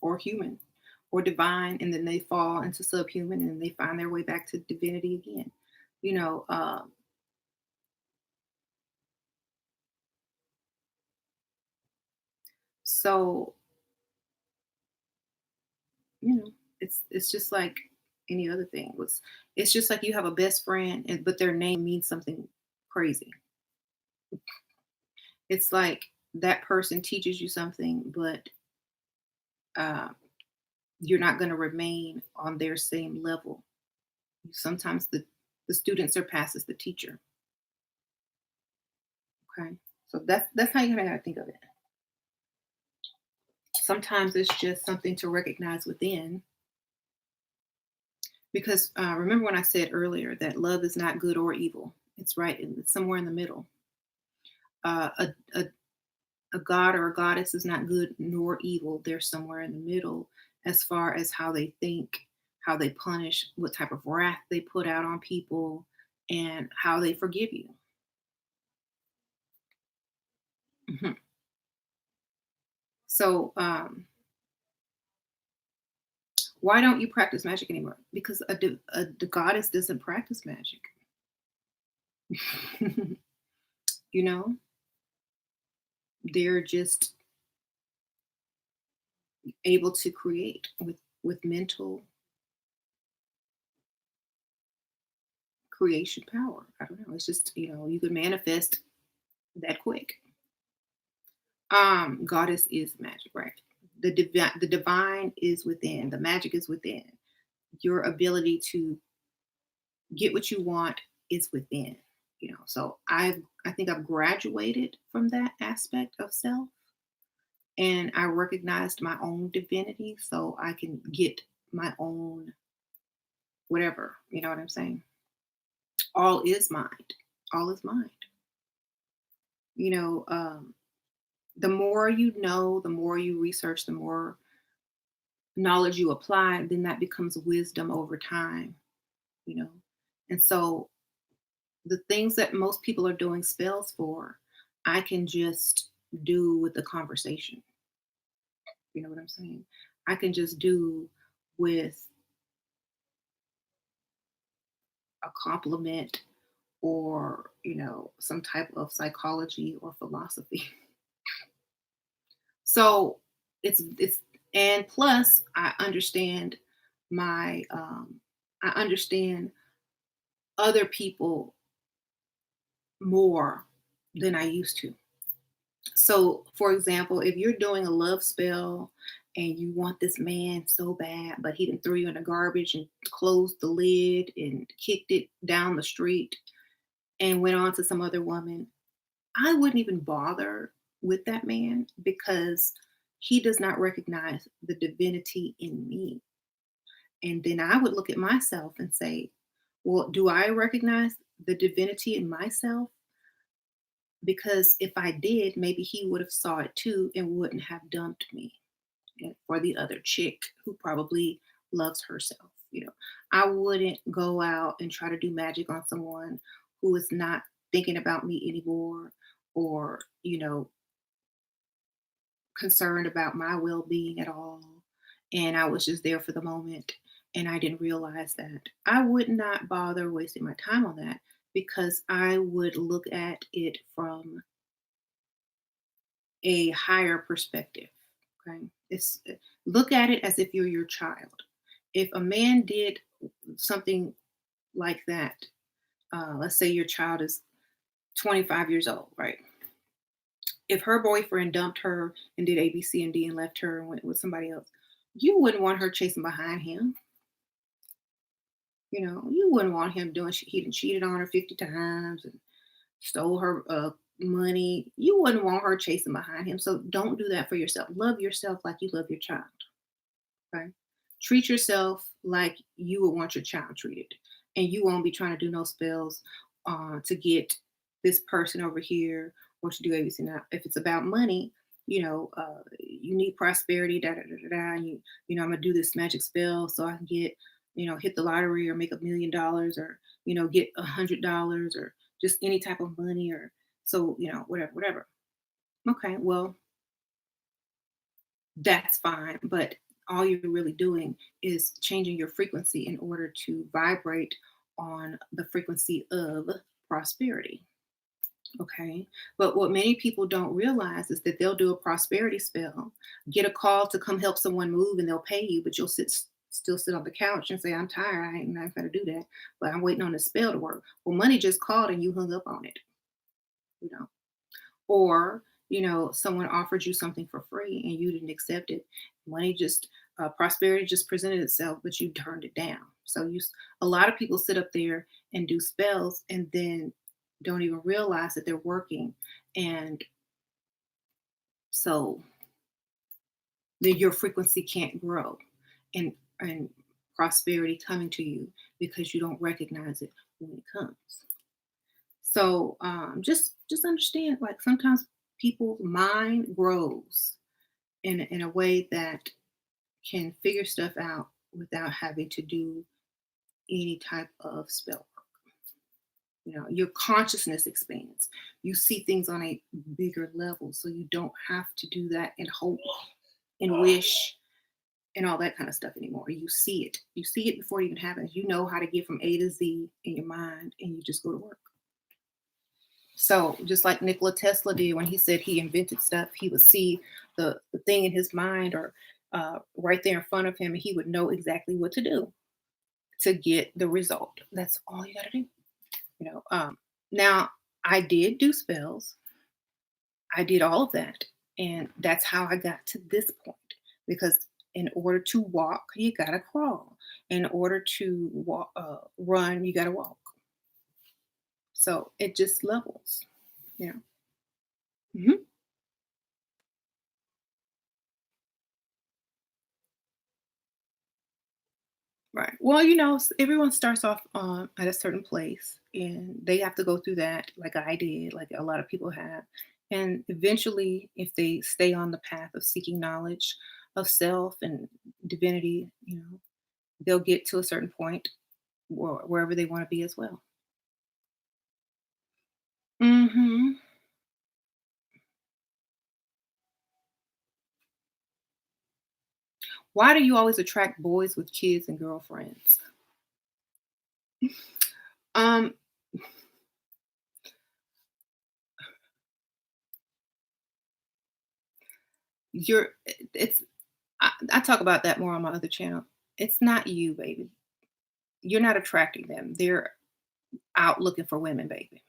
or human or divine, and then they fall into subhuman and they find their way back to divinity again. You know, so you know, it's just like any other thing. It's just like you have a best friend, and but their name means something crazy. It's like that person teaches you something, but uh, you're not going to remain on their same level. Sometimes the student surpasses the teacher. Okay, so that's how you gotta think of it. Sometimes it's just something to recognize within, because remember when I said earlier that love is not good or evil. It's right. It's somewhere in the middle. Uh, a, a a god or a goddess is not good nor evil. They're somewhere in the middle as far as how they think, how they punish, what type of wrath they put out on people, and how they forgive you. Mhm. So, why don't you practice magic anymore? Because the goddess doesn't practice magic. you know, they're just able to create with mental creation power. I don't know. It's just you could manifest that quick. Goddess is magic, right? The divine is within. The magic is within. Your ability to get what you want is within. So I think I've graduated from that aspect of self, and I recognized my own divinity, so I can get my own whatever. You know what I'm saying? All is mind. All is mind. You know, the more you know, the more you research, the more knowledge you apply, then that becomes wisdom over time, you know. And so the things that most people are doing spells for, I can just do with the conversation. You know what I'm saying? I can just do with a compliment or, some type of psychology or philosophy. So it's and plus my I understand other people more than I used to. So, for example, if you're doing a love spell and you want this man so bad, but he didn't throw you in the garbage and closed the lid and kicked it down the street and went on to some other woman, I wouldn't even bother with that man because he does not recognize the divinity in me. And then I would look at myself and say, well, do I recognize the divinity in myself? Because if I did, maybe he would have saw it too and wouldn't have dumped me for the other chick who probably loves herself. I wouldn't go out and try to do magic on someone who is not thinking about me anymore, or concerned about my well-being at all, and I was just there for the moment and I didn't realize that. I would not bother wasting my time on that because I would look at it from a higher perspective. Okay. Look at it as if you're your child. If a man did something like that, let's say your child is 25 years old, right? If her boyfriend dumped her and did A, B, C, and D and left her and went with somebody else, You wouldn't want her chasing behind him. You wouldn't want him doing he done cheated on her 50 times and stole her money. You wouldn't want her chasing behind him. So don't do that for yourself. Love yourself like you love your child. Okay. Treat yourself like you would want your child treated. And you won't be trying to do no spells to get this person over here or to do everything. Now, if it's about money, you need prosperity, da da da da da. And I'm gonna do this magic spell so I can get, hit the lottery or make $1 million or, get $100 or just any type of money or so, whatever, whatever. Okay, well, that's fine. But all you're really doing is changing your frequency in order to vibrate on the frequency of prosperity. Okay. But what many people don't realize is that they'll do a prosperity spell, get a call to come help someone move, and they'll pay you, but you'll still sit on the couch and say, I'm tired. I ain't not going to do that. But I'm waiting on the spell to work. Well, money just called and you hung up on it, you know or someone offered you something for free and you didn't accept it. Money just prosperity just presented itself, but you turned it down. So a lot of people sit up there and do spells and then don't even realize that they're working, and so your frequency can't grow and prosperity coming to you because you don't recognize it when it comes. So just understand, like sometimes people's mind grows in a way that can figure stuff out without having to do any type of spell work. Your consciousness expands. You see things on a bigger level, so you don't have to do that and hope and wish and all that kind of stuff anymore. You see it. You see it before it even happens. You know how to get from A to Z in your mind, and you just go to work. So just like Nikola Tesla did when he said he invented stuff, he would see the thing in his mind or right there in front of him, and he would know exactly what to do to get the result. That's all you got to do. Now I did do spells. I did all of that, and that's how I got to this point. Because in order to walk, you gotta crawl. In order to run, you gotta walk. So it just levels. You know. Mhm. Right. Well, everyone starts off at a certain place and they have to go through that, like I did, like a lot of people have. And eventually, if they stay on the path of seeking knowledge of self and divinity, they'll get to a certain point wherever they want to be as well. Hmm. Why do you always attract boys with kids and girlfriends? Um, you're it's I talk about that more on my other channel. It's not you, baby. You're not attracting them. They're out looking for women, baby.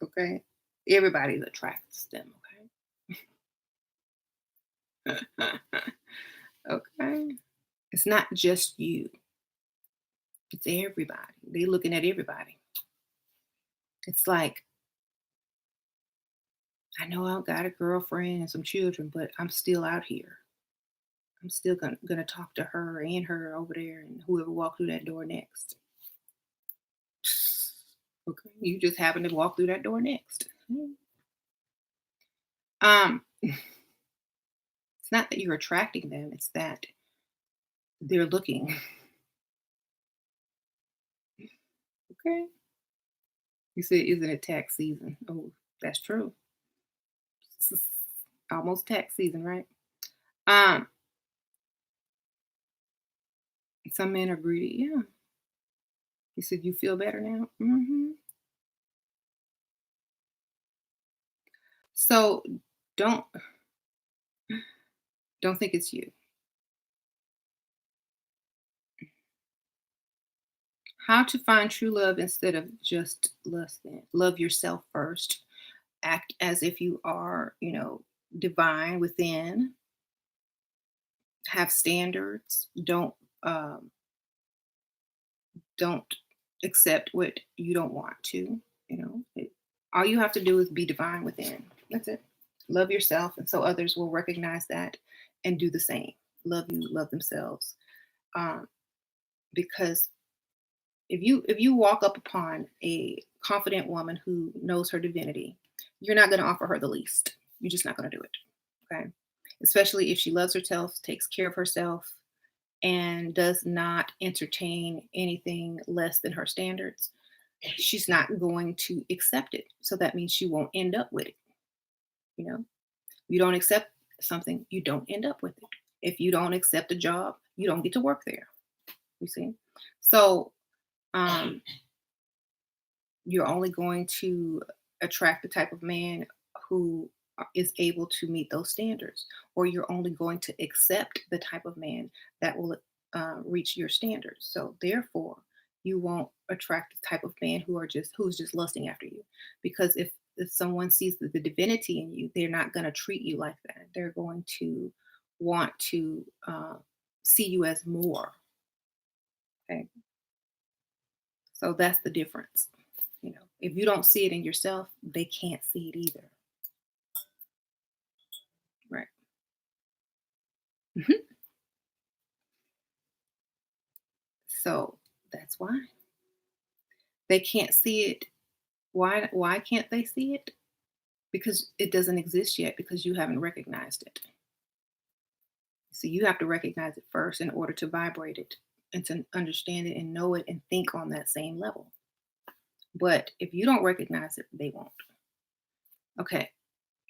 Okay? Everybody attracts them, okay? Okay? It's not just you. It's everybody. They looking at everybody. It's like, I know I got a girlfriend and some children, but I'm still out here. I'm still gonna talk to her and her over there and whoever walk through that door next. Okay, you just happen to walk through that door next. It's not that you're attracting them; it's that they're looking. Okay, you said, "Isn't it tax season?" Oh, that's true. It's almost tax season, right? Um, some men are greedy. Yeah, you said you feel better now. So don't don't think it's you. How to find true love instead of just lusting. Love yourself first. Act as if you are, divine within. Have standards. Don't accept what you don't want to. All you have to do is be divine within. That's it. Love yourself, and so others will recognize that and do the same. Love you, love themselves. Um, because if you walk up upon a confident woman who knows her divinity, you're not going to offer her the least. You're just not going to do it. Okay. Especially if she loves herself, takes care of herself, and does not entertain anything less than her standards, she's not going to accept it. So that means she won't end up with it. You know, you don't accept something, you don't end up with it. If you don't accept a job, you don't get to work there. You see? So um, you're only going to attract the type of man who is able to meet those standards, or you're only going to accept the type of man that will reach your standards. So therefore, you won't attract the type of man who's just lusting after you, because if someone sees the divinity in you, they're not going to treat you like that. They're going to want to see you as more. Okay, so that's the difference. If you don't see it in yourself, they can't see it either. Right. Mhm. So that's why they can't see it. Why can't they see it? Because it doesn't exist yet, because you haven't recognized it. So you have to recognize it first in order to vibrate it and to understand it and know it and think on that same level. But if you don't recognize it, they won't. Okay.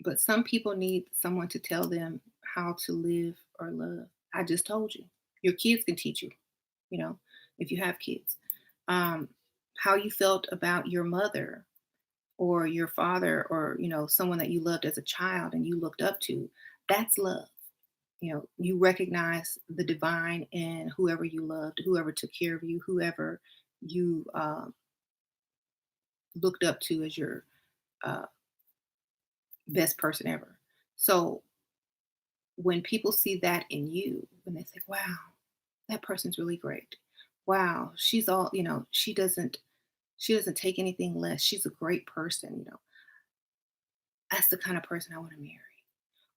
But some people need someone to tell them how to live or love. I just told you. Your kids can teach you, you know, if you have kids. Um, how you felt about your mother or your father, or, someone that you loved as a child and you looked up to, that's love. You recognize the divine in whoever you loved, whoever took care of you, whoever you looked up to as your uh, best person ever. So when people see that in you, when they say, wow, that person's really great. Wow, she's all, she doesn't take anything less. She's a great person. That's the kind of person I want to marry.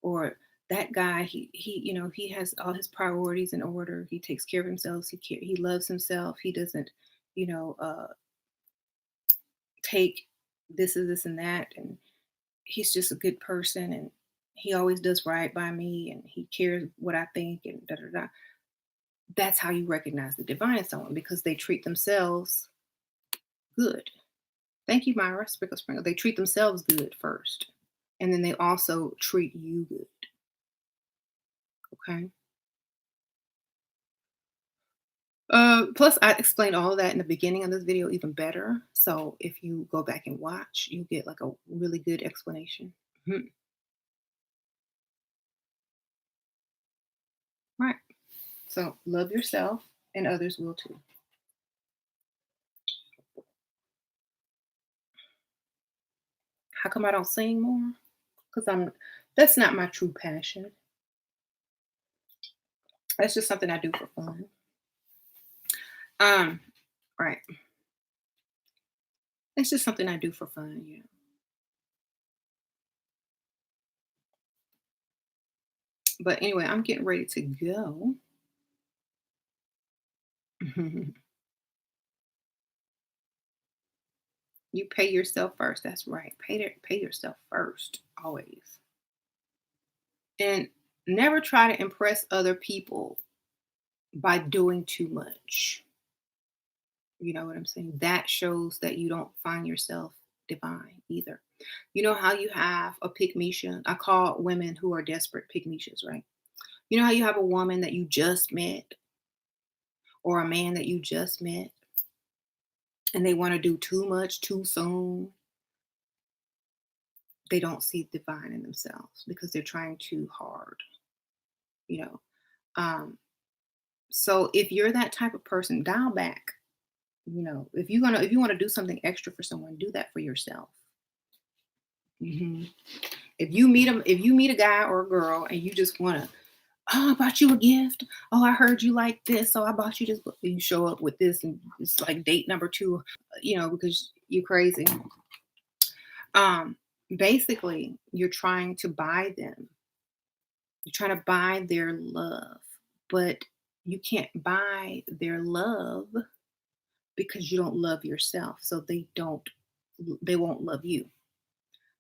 Or that guy, he has all his priorities in order. He takes care of himself. He loves himself. He doesn't, you know, uh, take this and this and that. And he's just a good person. And he always does right by me. And he cares what I think and da da da. That's how you recognize the divine in someone, because they treat themselves good. Thank you, Myra. Sprinkle, sprinkle. They treat themselves good first. And then they also treat you good. Okay. Plus, I explained all of that in the beginning of this video even better. So if you go back and watch, you get like a really good explanation. Mhm. Right. So love yourself, and others will too. How come I don't sing more? Because that's not my true passion. That's just something I do for fun. Um, right. It's just something I do for fun. Yeah. But anyway, I'm getting ready to go. You pay yourself first. That's right. Pay yourself first, always. And never try to impress other people by doing too much. You know what I'm saying? That shows that you don't find yourself divine either. You know how you have a pygmisha? I call women who are desperate pygmishas, right? You know how you have a woman that you just met, or a man that you just met, and they want to do too much too soon? They don't see divine in themselves because they're trying too hard, you know. Um, so if you're that type of person, dial back. If you want to do something extra for someone, do that for yourself. hmm if you meet a guy or a girl and you just want to Oh, I bought you a gift. Oh, I heard you like this, so I bought you this book. And you show up with this, and it's like date number two, because you're crazy. Um, Basically, you're trying to buy them. You're trying to buy their love, but you can't buy their love because you don't love yourself. So they won't love you.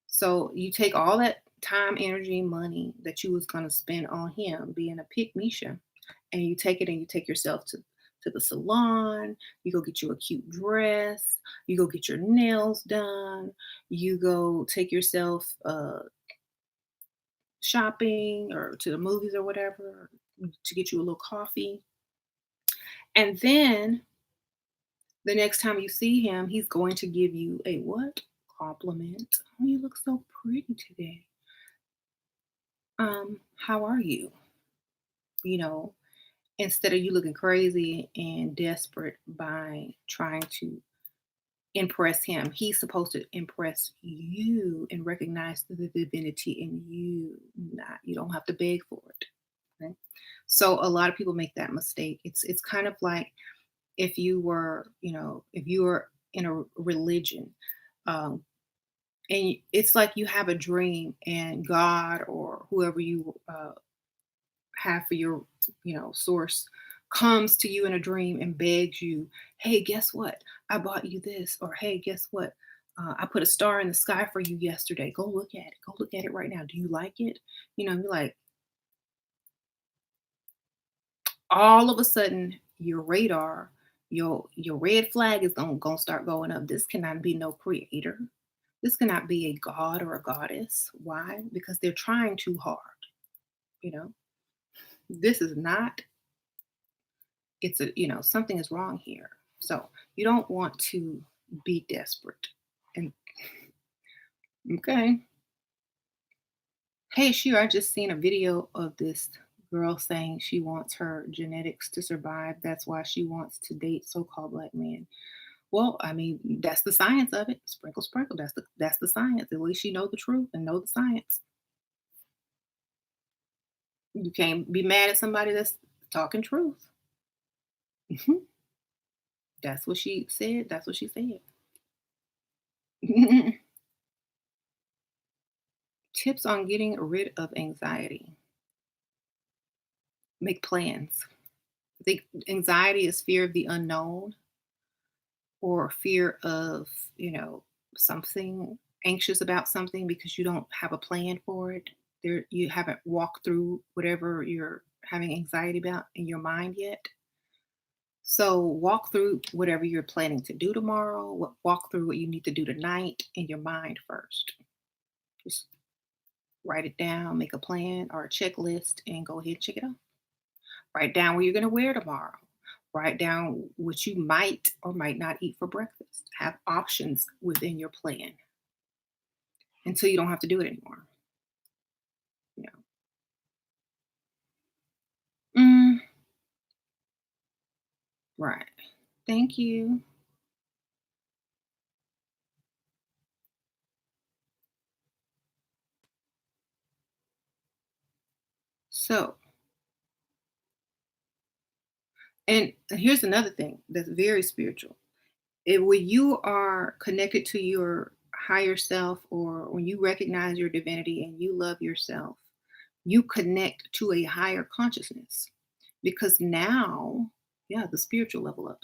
So you take all that time, energy, money that you was gonna spend on him being a pick Misha, and you take it and you take yourself to the salon, you go get you a cute dress, you go get your nails done, you go take yourself shopping or to the movies or whatever to get you a little coffee. And then the next time you see him, he's going to give you a what? Compliment. Oh, you look so pretty today. How are you? You know, instead of you looking crazy and desperate by trying to impress him, he's supposed to impress you and recognize the divinity in you. Not you don't have to beg for it. Okay? So a lot of people make that mistake. It's kind of like if you were in a religion, um, and it's like you have a dream and God or whoever you have for your source comes to you in a dream and begs you, hey, guess what, I bought you this, or hey, guess what, I put a star in the sky for you yesterday, go look at it, go look at it right now, do you like it? You're like, all of a sudden your radar, your red flag is gonna start going up. This cannot be no creator, this cannot be a god or a goddess. Why? Because they're trying too hard. you know this is not, it's a something is wrong here. So you don't want to be desperate. And okay, hey, sure, I just seen a video of this girl saying she wants her genetics to survive, that's why she wants to date so-called black men. Well, I mean, that's the science of it. Sprinkle sprinkle, that's the science. At least you know the truth and know the science. You can't be mad at somebody that's talking truth. That's what she said, that's what she said. Tips on getting rid of anxiety. Make plans. I think anxiety is fear of the unknown or fear of, something, anxious about something because you don't have a plan for it. You haven't walked through whatever you're having anxiety about in your mind yet. So walk through whatever you're planning to do tomorrow. Walk through what you need to do tonight in your mind first. Just write it down, make a plan or a checklist, and go ahead and check it off. Write down what you're going to wear tomorrow. Write down what you might or might not eat for breakfast. Have options within your plan until you don't have to do it anymore. You Mm, right. Thank you. So, and here's another thing that's very spiritual. When you are connected to your higher self, or when you recognize your divinity and you love yourself, you connect to a higher consciousness because now, yeah, the spiritual level up,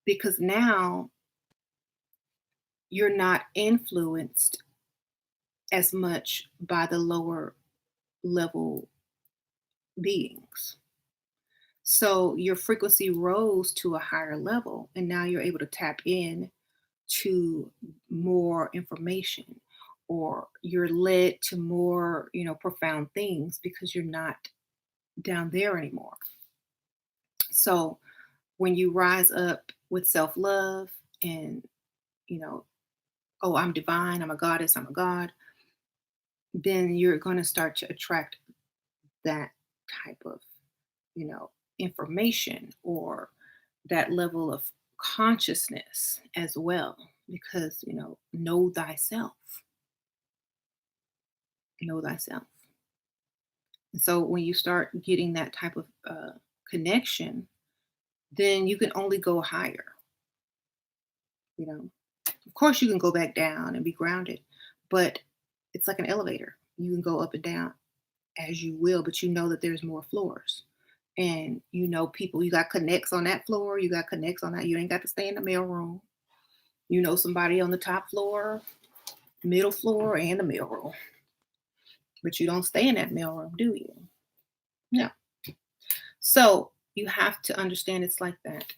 because now you're not influenced as much by the lower level beings. So your frequency rose to a higher level, and now you're able to tap in to more information, or you're led to more, profound things because you're not down there anymore. So when you rise up with self love and, you know, oh, I'm divine, I'm a goddess, I'm a god, then you're going to start to attract that type of, information, or that level of consciousness as well. Because, know thyself, know thyself. So when you start getting that type of connection, then you can only go higher. You know, of course, you can go back down and be grounded, but it's like an elevator. You can go up and down as you will, but you know that there's more floors. And you know, people, you got connects on that floor, you got connects on that. You ain't got to stay in the mail room. You know somebody on the top floor, middle floor, and the mail room. But you don't stay in that mail room, do you? No. So you have to understand it's like that.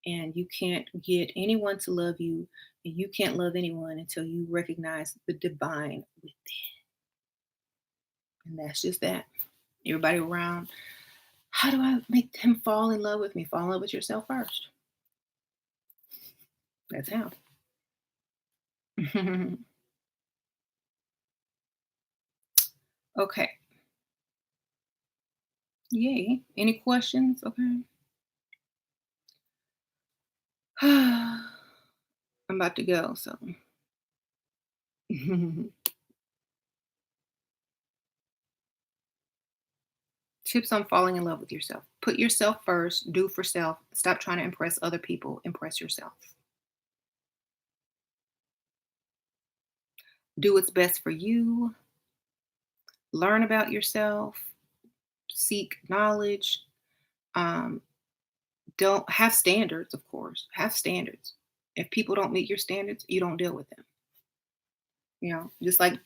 And you can't get anyone to love you, and you can't love anyone until you recognize the divine within. And that's just that. Everybody around, how do I make him fall in love with me? Fall in love with yourself first. That's how. Okay. Yay. Any questions? Okay. I'm about to go. So, tips on falling in love with yourself. Put yourself first. Do for self. Stop trying to impress other people. Impress yourself. Do what's best for you. Learn about yourself. Seek knowledge. Um, don't have standards, of course. Have standards. If people don't meet your standards, you don't deal with them. Just like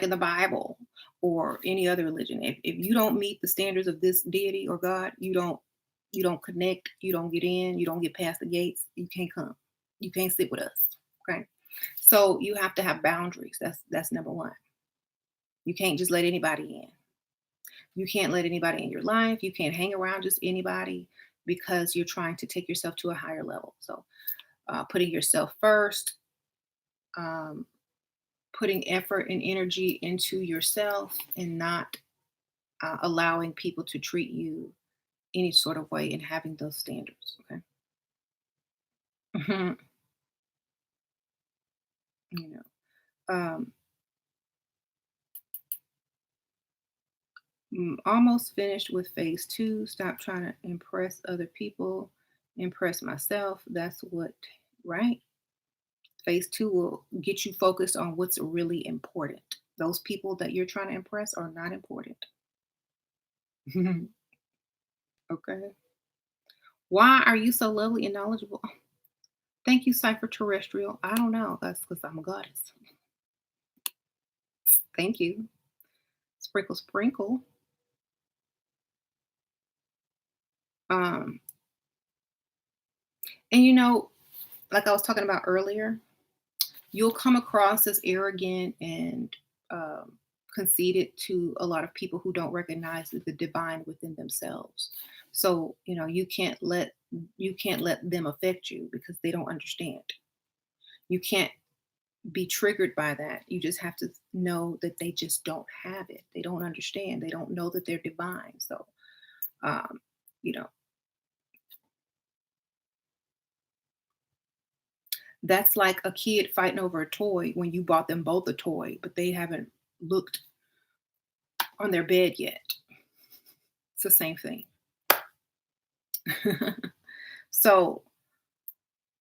in the Bible or any other religion. If you don't meet the standards of this deity or God, you don't connect, you don't get in, you don't get past the gates, you can't come. You can't sit with us. Okay. So you have to have boundaries. That's number one. You can't just let anybody in. You can't let anybody in your life. You can't hang around just anybody because you're trying to take yourself to a higher level. So putting yourself first, um, putting effort and energy into yourself, and not allowing people to treat you any sort of way, and having those standards. Okay. Mhm. you know, um, almost finished with phase two. Stop trying to impress other people, impress myself. That's what, right? Phase two will get you focused on what's really important. Those people that you're trying to impress are not important. Okay. Why are you so lovely and knowledgeable? Thank you, Cypher Terrestrial. I don't know. That's because I'm a goddess. Thank you. Sprinkle, sprinkle. Um, and like I was talking about earlier, you'll come across as arrogant and conceited to a lot of people who don't recognize the divine within themselves. So you can't let them affect you because they don't understand. You can't be triggered by that. You just have to know that they just don't have it. They don't understand. They don't know that they're divine. So um, you know, that's like a kid fighting over a toy when you bought them both a toy, but they haven't looked on their bed yet. It's the same thing. So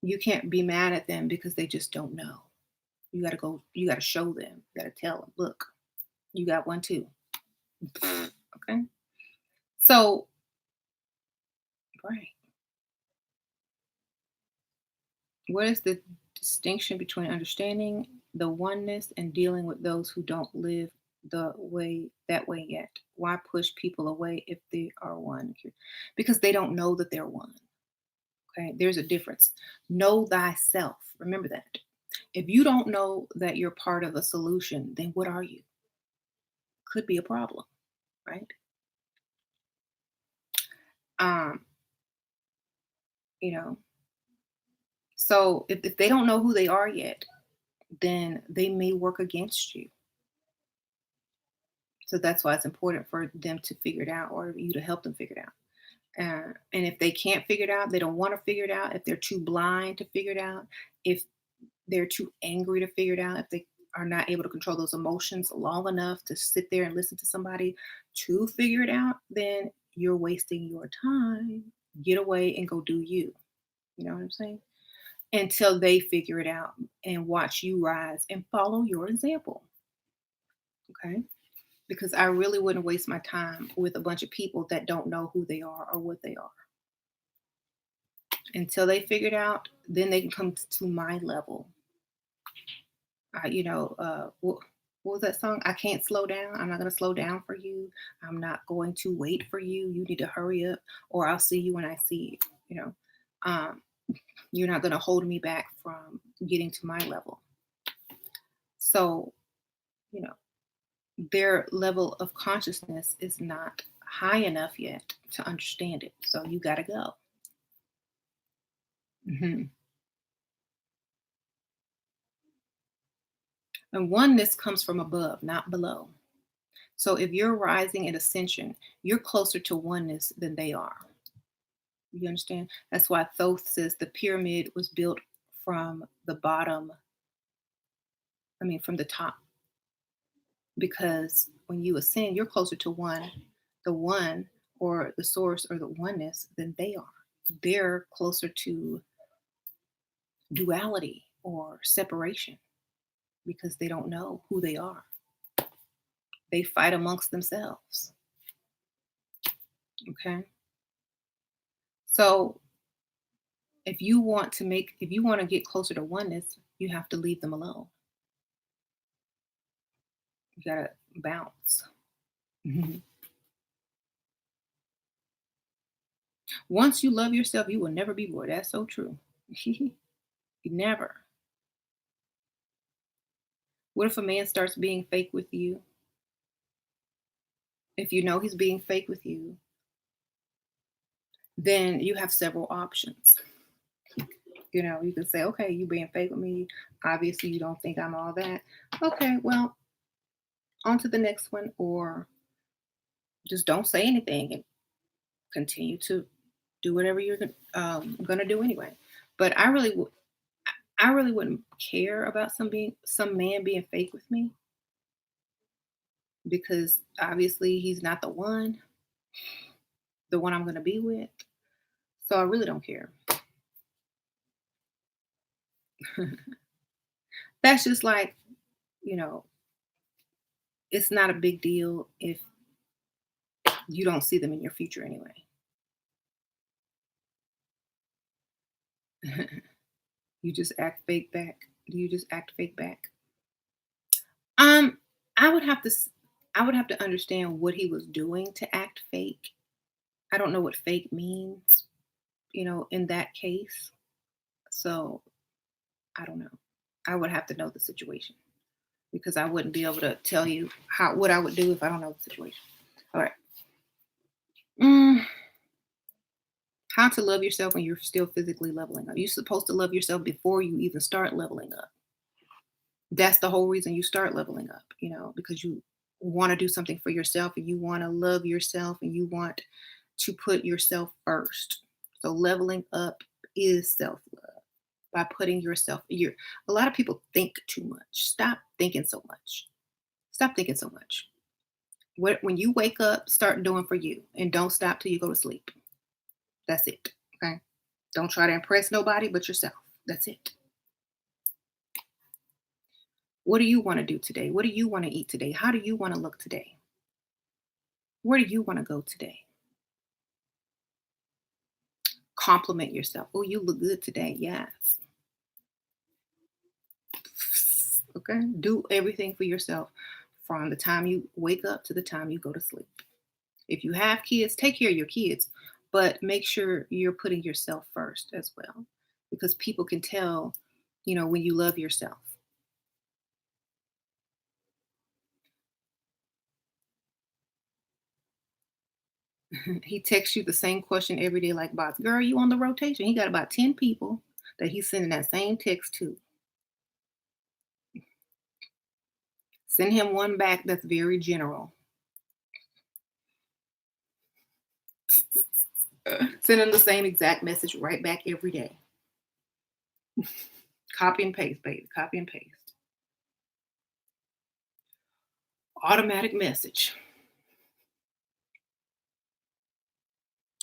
you can't be mad at them because they just don't know. You got to show them, you got to tell them, look, you got one too. Okay. So, right. What is the distinction between understanding the oneness and dealing with those who don't live that way yet? Why push people away if they are one? Because they don't know that they're one. Okay, there's a difference. Know thyself. Remember that. If you don't know that you're part of a solution, then what are you? Could be a problem, right? Um, you know, so if they don't know who they are yet, then they may work against you. So that's why it's important for them to figure it out, or you to help them figure it out. And if they can't figure it out, they don't want to figure it out, if they're too blind to figure it out, if they're too angry to figure it out, if they are not able to control those emotions long enough to sit there and listen to somebody to figure it out, then you're wasting your time. Get away and go do you. You know what I'm saying? Until they figure it out and watch you rise and follow your example. Okay. Because I really wouldn't waste my time with a bunch of people that don't know who they are or what they are. Until they figure it out, then they can come to my level. What was that song? I can't slow down. I'm not going to slow down for you. I'm not going to wait for you. You need to hurry up, or I'll see you when I see you. You know, um, you're not going to hold me back from getting to my level. So, you know, their level of consciousness is not high enough yet to understand it. So you got to go. Mhm. And oneness comes from above, not below. So if you're rising in ascension, you're closer to oneness than they are. You understand? That's why Thoth says the pyramid was built from the bottom, from the top, because when you ascend, you're closer to the one, or the source or the oneness than they are. They're closer to duality or separation because they don't know who they are. They fight amongst themselves. Okay. So if you want to get closer to oneness, you have to leave them alone. You gotta bounce. Mhm. Once you love yourself, you will never be bored. That's so true. Never. What if a man starts being fake with you? If you know he's being fake with you, then you have several options. You can say, okay, you being fake with me. Obviously, you don't think I'm all that. Okay, well, on to the next one, or just don't say anything and continue to do whatever you're gonna do anyway. But I really wouldn't care about some man being fake with me because obviously he's not the one I'm gonna be with. So I really don't care. That's just like, you know, it's not a big deal if you don't see them in your future anyway. You just act fake back. Do you just act fake back? Um, I would have to I would have to understand what he was doing to act fake. I don't know what fake means, in that case. So I don't know. I would have to know the situation because I wouldn't be able to tell you what I would do if I don't know the situation. All right. Mm, how to love yourself when you're still physically leveling up. You're supposed to love yourself before you even start leveling up. That's the whole reason you start leveling up, because you want to do something for yourself and you want to love yourself and you want to put yourself first. So leveling up is self love by putting yourself. A lot of people think too much. Stop thinking so much. Stop thinking so much. When you wake up, start doing for you and don't stop till you go to sleep. That's it. Okay. Don't try to impress nobody but yourself. That's it. What do you want to do today? What do you want to eat today? How do you want to look today? Where do you want to go today? Compliment yourself. Oh, you look good today. Yes. Okay. Do everything for yourself from the time you wake up to the time you go to sleep. If you have kids, take care of your kids, but make sure you're putting yourself first as well because people can tell, when you love yourself. He texts you the same question every day, like, boss, girl, you on the rotation. He got about 10 people that he's sending that same text to. Send him one back that's very general. Send him the same exact message right back every day. Copy and paste, baby. Copy and paste. Automatic message.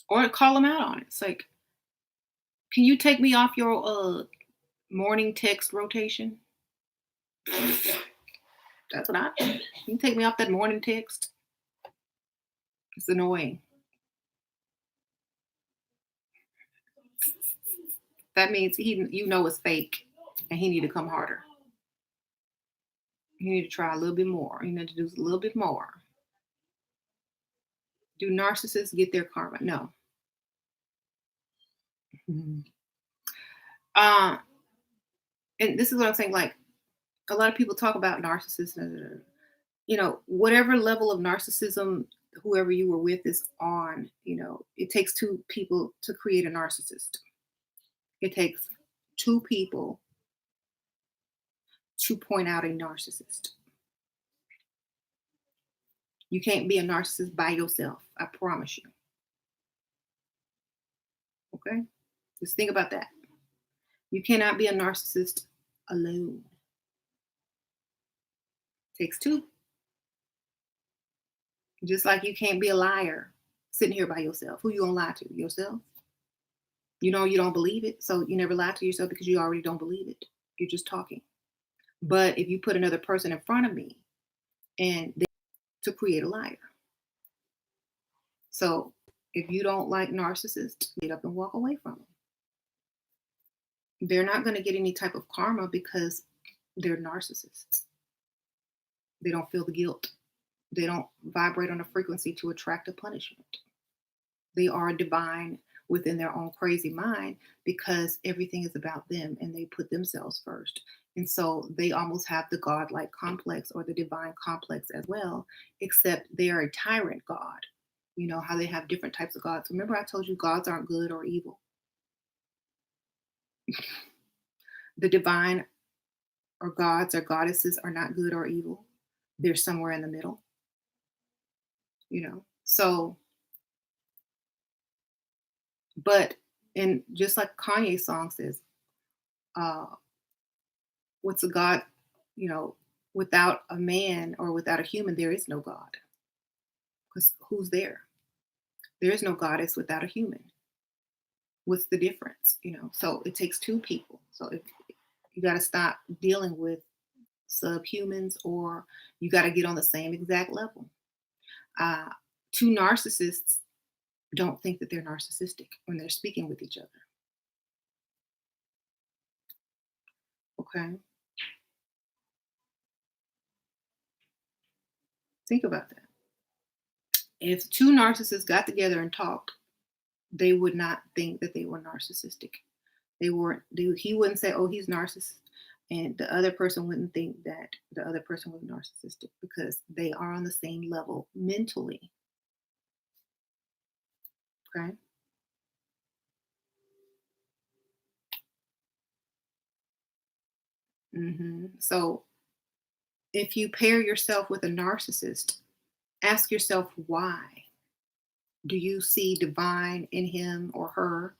Or call them out on it. It's like, can you take me off your morning text rotation? That's what I think. You can take me off that morning text. It's annoying. That means you know it's fake, and he need to come harder. You need to try a little bit more. You need to do a little bit more. Do narcissists get their karma? No. Mhm. Uh, and this is what I'm saying. Like a lot of people talk about narcissism. Whatever level of narcissism whoever you were with is on. It takes two people to create a narcissist. It takes two people to point out a narcissist. You can't be a narcissist by yourself. I promise you. Okay? Just think about that. You cannot be a narcissist alone. It takes two. Just like you can't be a liar sitting here by yourself. Who you gonna lie to? Yourself? You know you don't believe it, so you never lie to yourself because you already don't believe it. You're just talking. But if you put another person in front of me and they to create a liar. So if you don't like narcissists, get up and walk away from them. They're not going to get any type of karma because they're narcissists. They don't feel the guilt. They don't vibrate on a frequency to attract a punishment. They are divine within their own crazy mind because everything is about them and they put themselves first. And so they almost have the godlike complex or the divine complex as well, except they are a tyrant god. You know how they have different types of gods. Remember, I told you gods aren't good or evil. The divine or gods or goddesses are not good or evil. They're somewhere in the middle. So, but, and just like Kanye's song says, uh, what's a God, you know, without a man or without a human, there is no God. Because who's there? There is no goddess without a human. What's the difference? So it takes two people. So if you got to stop dealing with subhumans, or you got to get on the same exact level. Two narcissists don't think that they're narcissistic when they're speaking with each other. Okay. Think about that. If two narcissists got together and talked, they would not think that they were narcissistic. They weren't. He wouldn't say, "Oh, he's narcissist," and the other person wouldn't think that the other person was narcissistic because they are on the same level mentally. Okay. So if you pair yourself with a narcissist, ask yourself why. Do you see divine in him or her,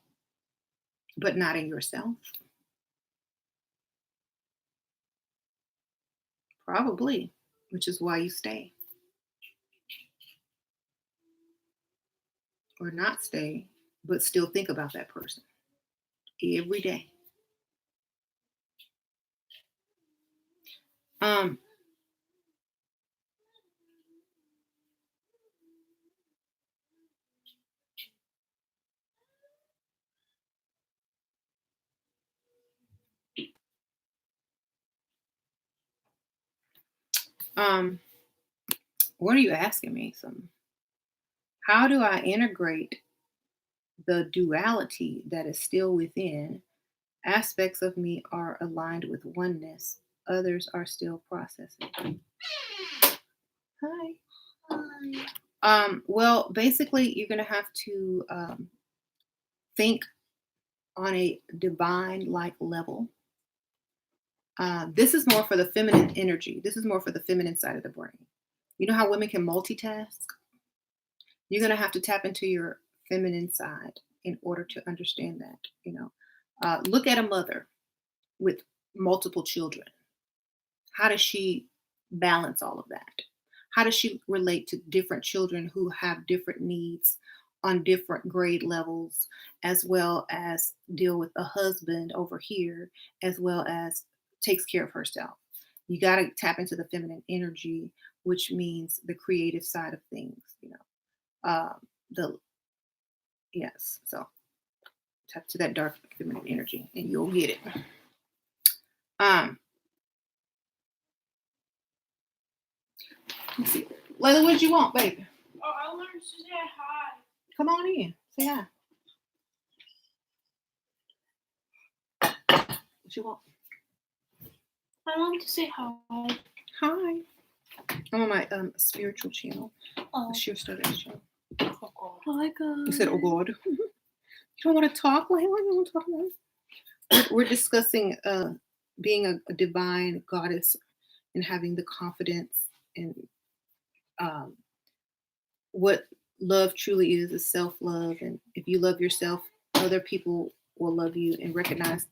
but not in yourself? Probably, which is why you stay or not stay, but still think about that person every day. Um, um, what are you asking me? How do I integrate the duality that is still within? Aspects of me are aligned with oneness. Others are still processing. Hi. Hi. Well, basically, you're going to have to think on a divine like level. This is more for the feminine energy. This is more for the feminine side of the brain. You know how women can multitask? You're going to have to tap into your feminine side in order to understand that. Look at a mother with multiple children. How does she balance all of that? How does she relate to different children who have different needs on different grade levels, as well as deal with a husband over here, as well as takes care of herself? You got to tap into the feminine energy, which means the creative side of things, the yes. So tap to that dark feminine energy and you'll get it. Um, let's see. Layla, what did you want, baby? Oh, I learned to say hi. Come on in. Say hi. What you want? I want to say hi. Hi. I'm on my spiritual channel. Oh. The Sheer Studies channel. Hi, guys. You said, oh God. You don't want to talk, Layla? You don't want to talk about it? We're discussing being a divine goddess and having the confidence and what love truly is self-love. And if you love yourself, other people will love you and recognize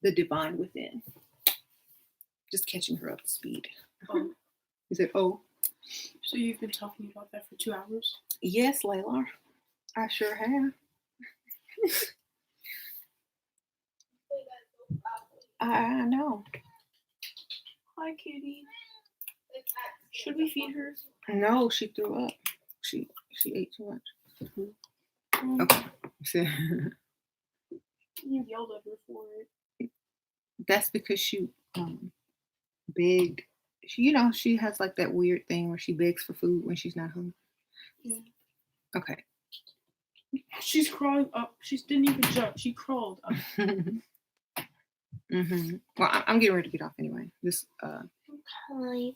the divine within. Just catching her up to speed. Oh. You said, oh. So you've been talking about that for 2 hours? Yes, Layla. I sure have. I know. Hi, kitty. Should we feed her? No, she threw up. She ate too much. Okay. You yelled at her for it. That's because she begged. She has like that weird thing where she begs for food when she's not hungry. Yeah. Okay. She's crawling up. She didn't even jump. She crawled up. Mm-hmm. Well, I'm getting ready to get off anyway. Just Okay.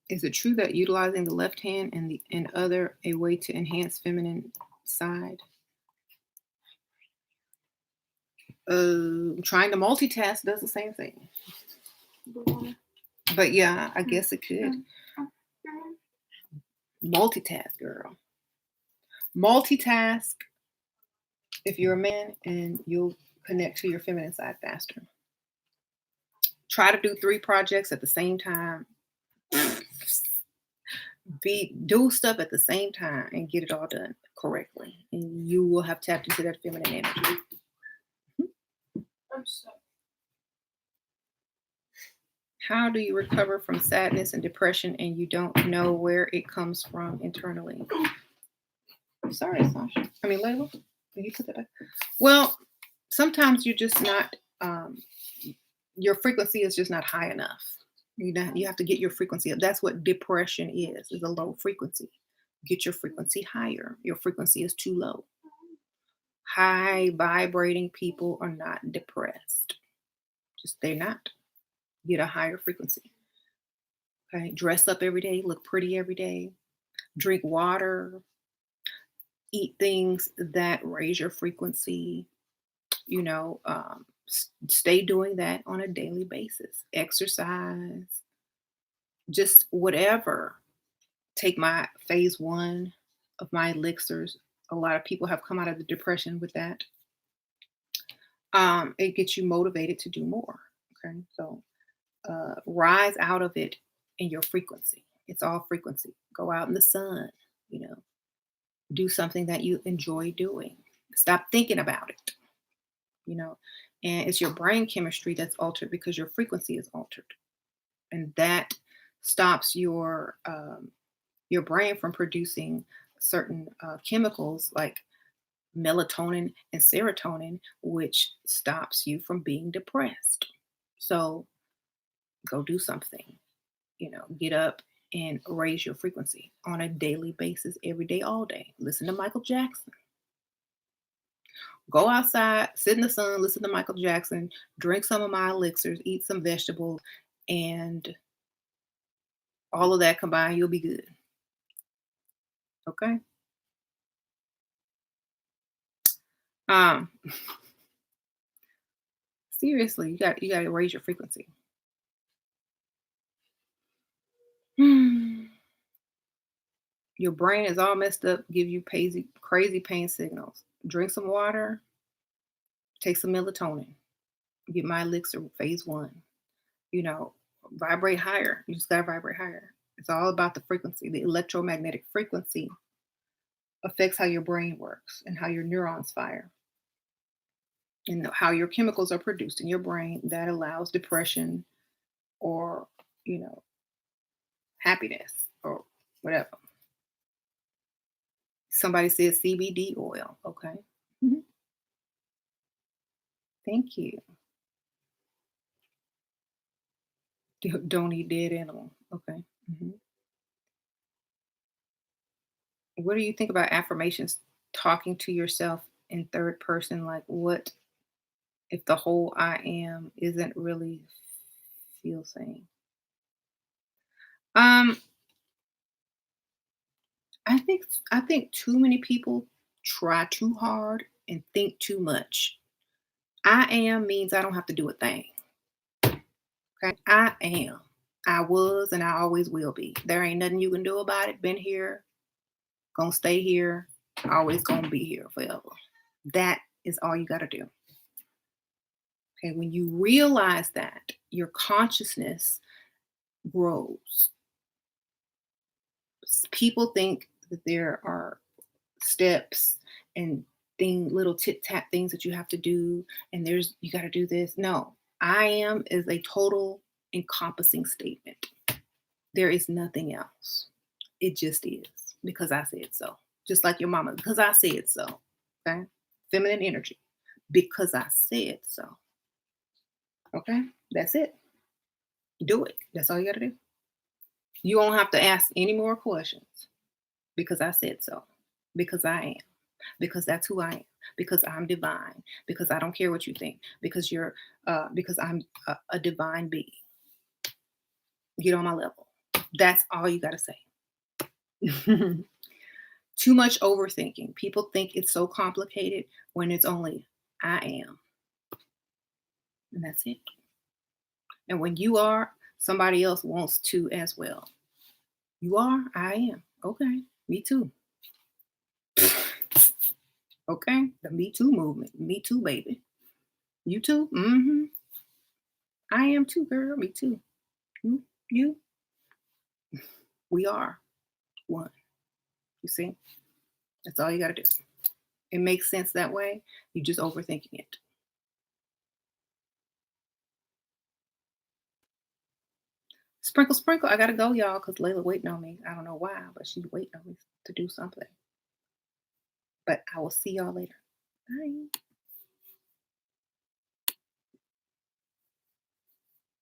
Is it true that utilizing the left hand and other a way to enhance feminine side? Trying to multitask does the same thing. But yeah, I guess it could. Multitask, girl. Multitask if you're a man, and you'll connect to your feminine side faster. Try to do 3 projects at the same time. Do stuff at the same time and get it all done correctly, and you will have tapped into that feminine energy. I'm sorry. How do you recover from sadness and depression and you don't know where it comes from internally? Sorry, Sasha. I mean, Layla. You put that back. Well, sometimes you're just not. Your frequency is just not high enough. You have to get your frequency up. That's what depression is a low frequency. Get your frequency higher. Your frequency is too low. High vibrating people are not depressed. Just they're not. Get a higher frequency. Okay. Dress up every day, look pretty every day, drink water, eat things that raise your frequency, stay doing that on a daily basis. Exercise, just whatever. Take my phase 1 of my elixirs. A lot of people have come out of the depression with that. It gets you motivated to do more. Okay. So rise out of it in your frequency. It's all frequency. Go out in the sun, do something that you enjoy doing. Stop thinking about it, and it's your brain chemistry that's altered because your frequency is altered. And that stops your brain from producing certain chemicals like melatonin and serotonin, which stops you from being depressed. So go do something, get up and raise your frequency on a daily basis, every day, all day. Listen to Michael Jackson. Go outside, sit in the sun, listen to Michael Jackson, drink some of my elixirs, eat some vegetables, and all of that combined, you'll be good. Okay? Seriously, you got to raise your frequency. Your brain is all messed up, give you crazy pain signals. Drink some water, Take some melatonin. Get my elixir phase one. You know, vibrate higher. You just gotta vibrate higher. It's all about the frequency. The electromagnetic frequency affects how your brain works and how your neurons fire and how your chemicals are produced in your brain that allows depression or, you know, happiness or whatever. Somebody says CBD oil. Okay. Mhm. Thank you. Don't eat dead animal. Okay. Mhm. What do you think about affirmations? Talking to yourself in third person, like what if the whole I am isn't really feel sane? Um, I think too many people try too hard and think too much. I am means I don't have to do a thing. Okay. I am. I was and I always will be. There ain't nothing you can do about it. Been here, gonna stay here, always gonna be here forever. That is all you gotta do. Okay. When you realize that, your consciousness grows. People think that there are steps and little tit tat things that you have to do, and there's you got to do this. No, I am is a total encompassing statement. There is nothing else. It just is because I said so. Just like your mama, because I said so. Okay, feminine energy, because I said so. Okay, that's it. Do it. That's all you got to do. You won't have to ask any more questions because I said so. Because I am. Because that's who I am. Because I'm divine. Because I don't care what you think. Because I'm a divine being. Get on my level. That's all you got to say. Too much overthinking. People think it's so complicated when it's only I am. And that's it. And when you are, somebody else wants to as well. You are, I am. Okay. Me too. Okay. The Me Too movement. Me too, baby. You too? Mm-hmm. I am too, girl. Me too. You, we are one. You see? That's all you got to do. It makes sense that way. You're just overthinking it. Sprinkle, sprinkle. I got to go, y'all, because Layla waiting on me. I don't know why, but she's waiting on me to do something. But I will see y'all later. Bye.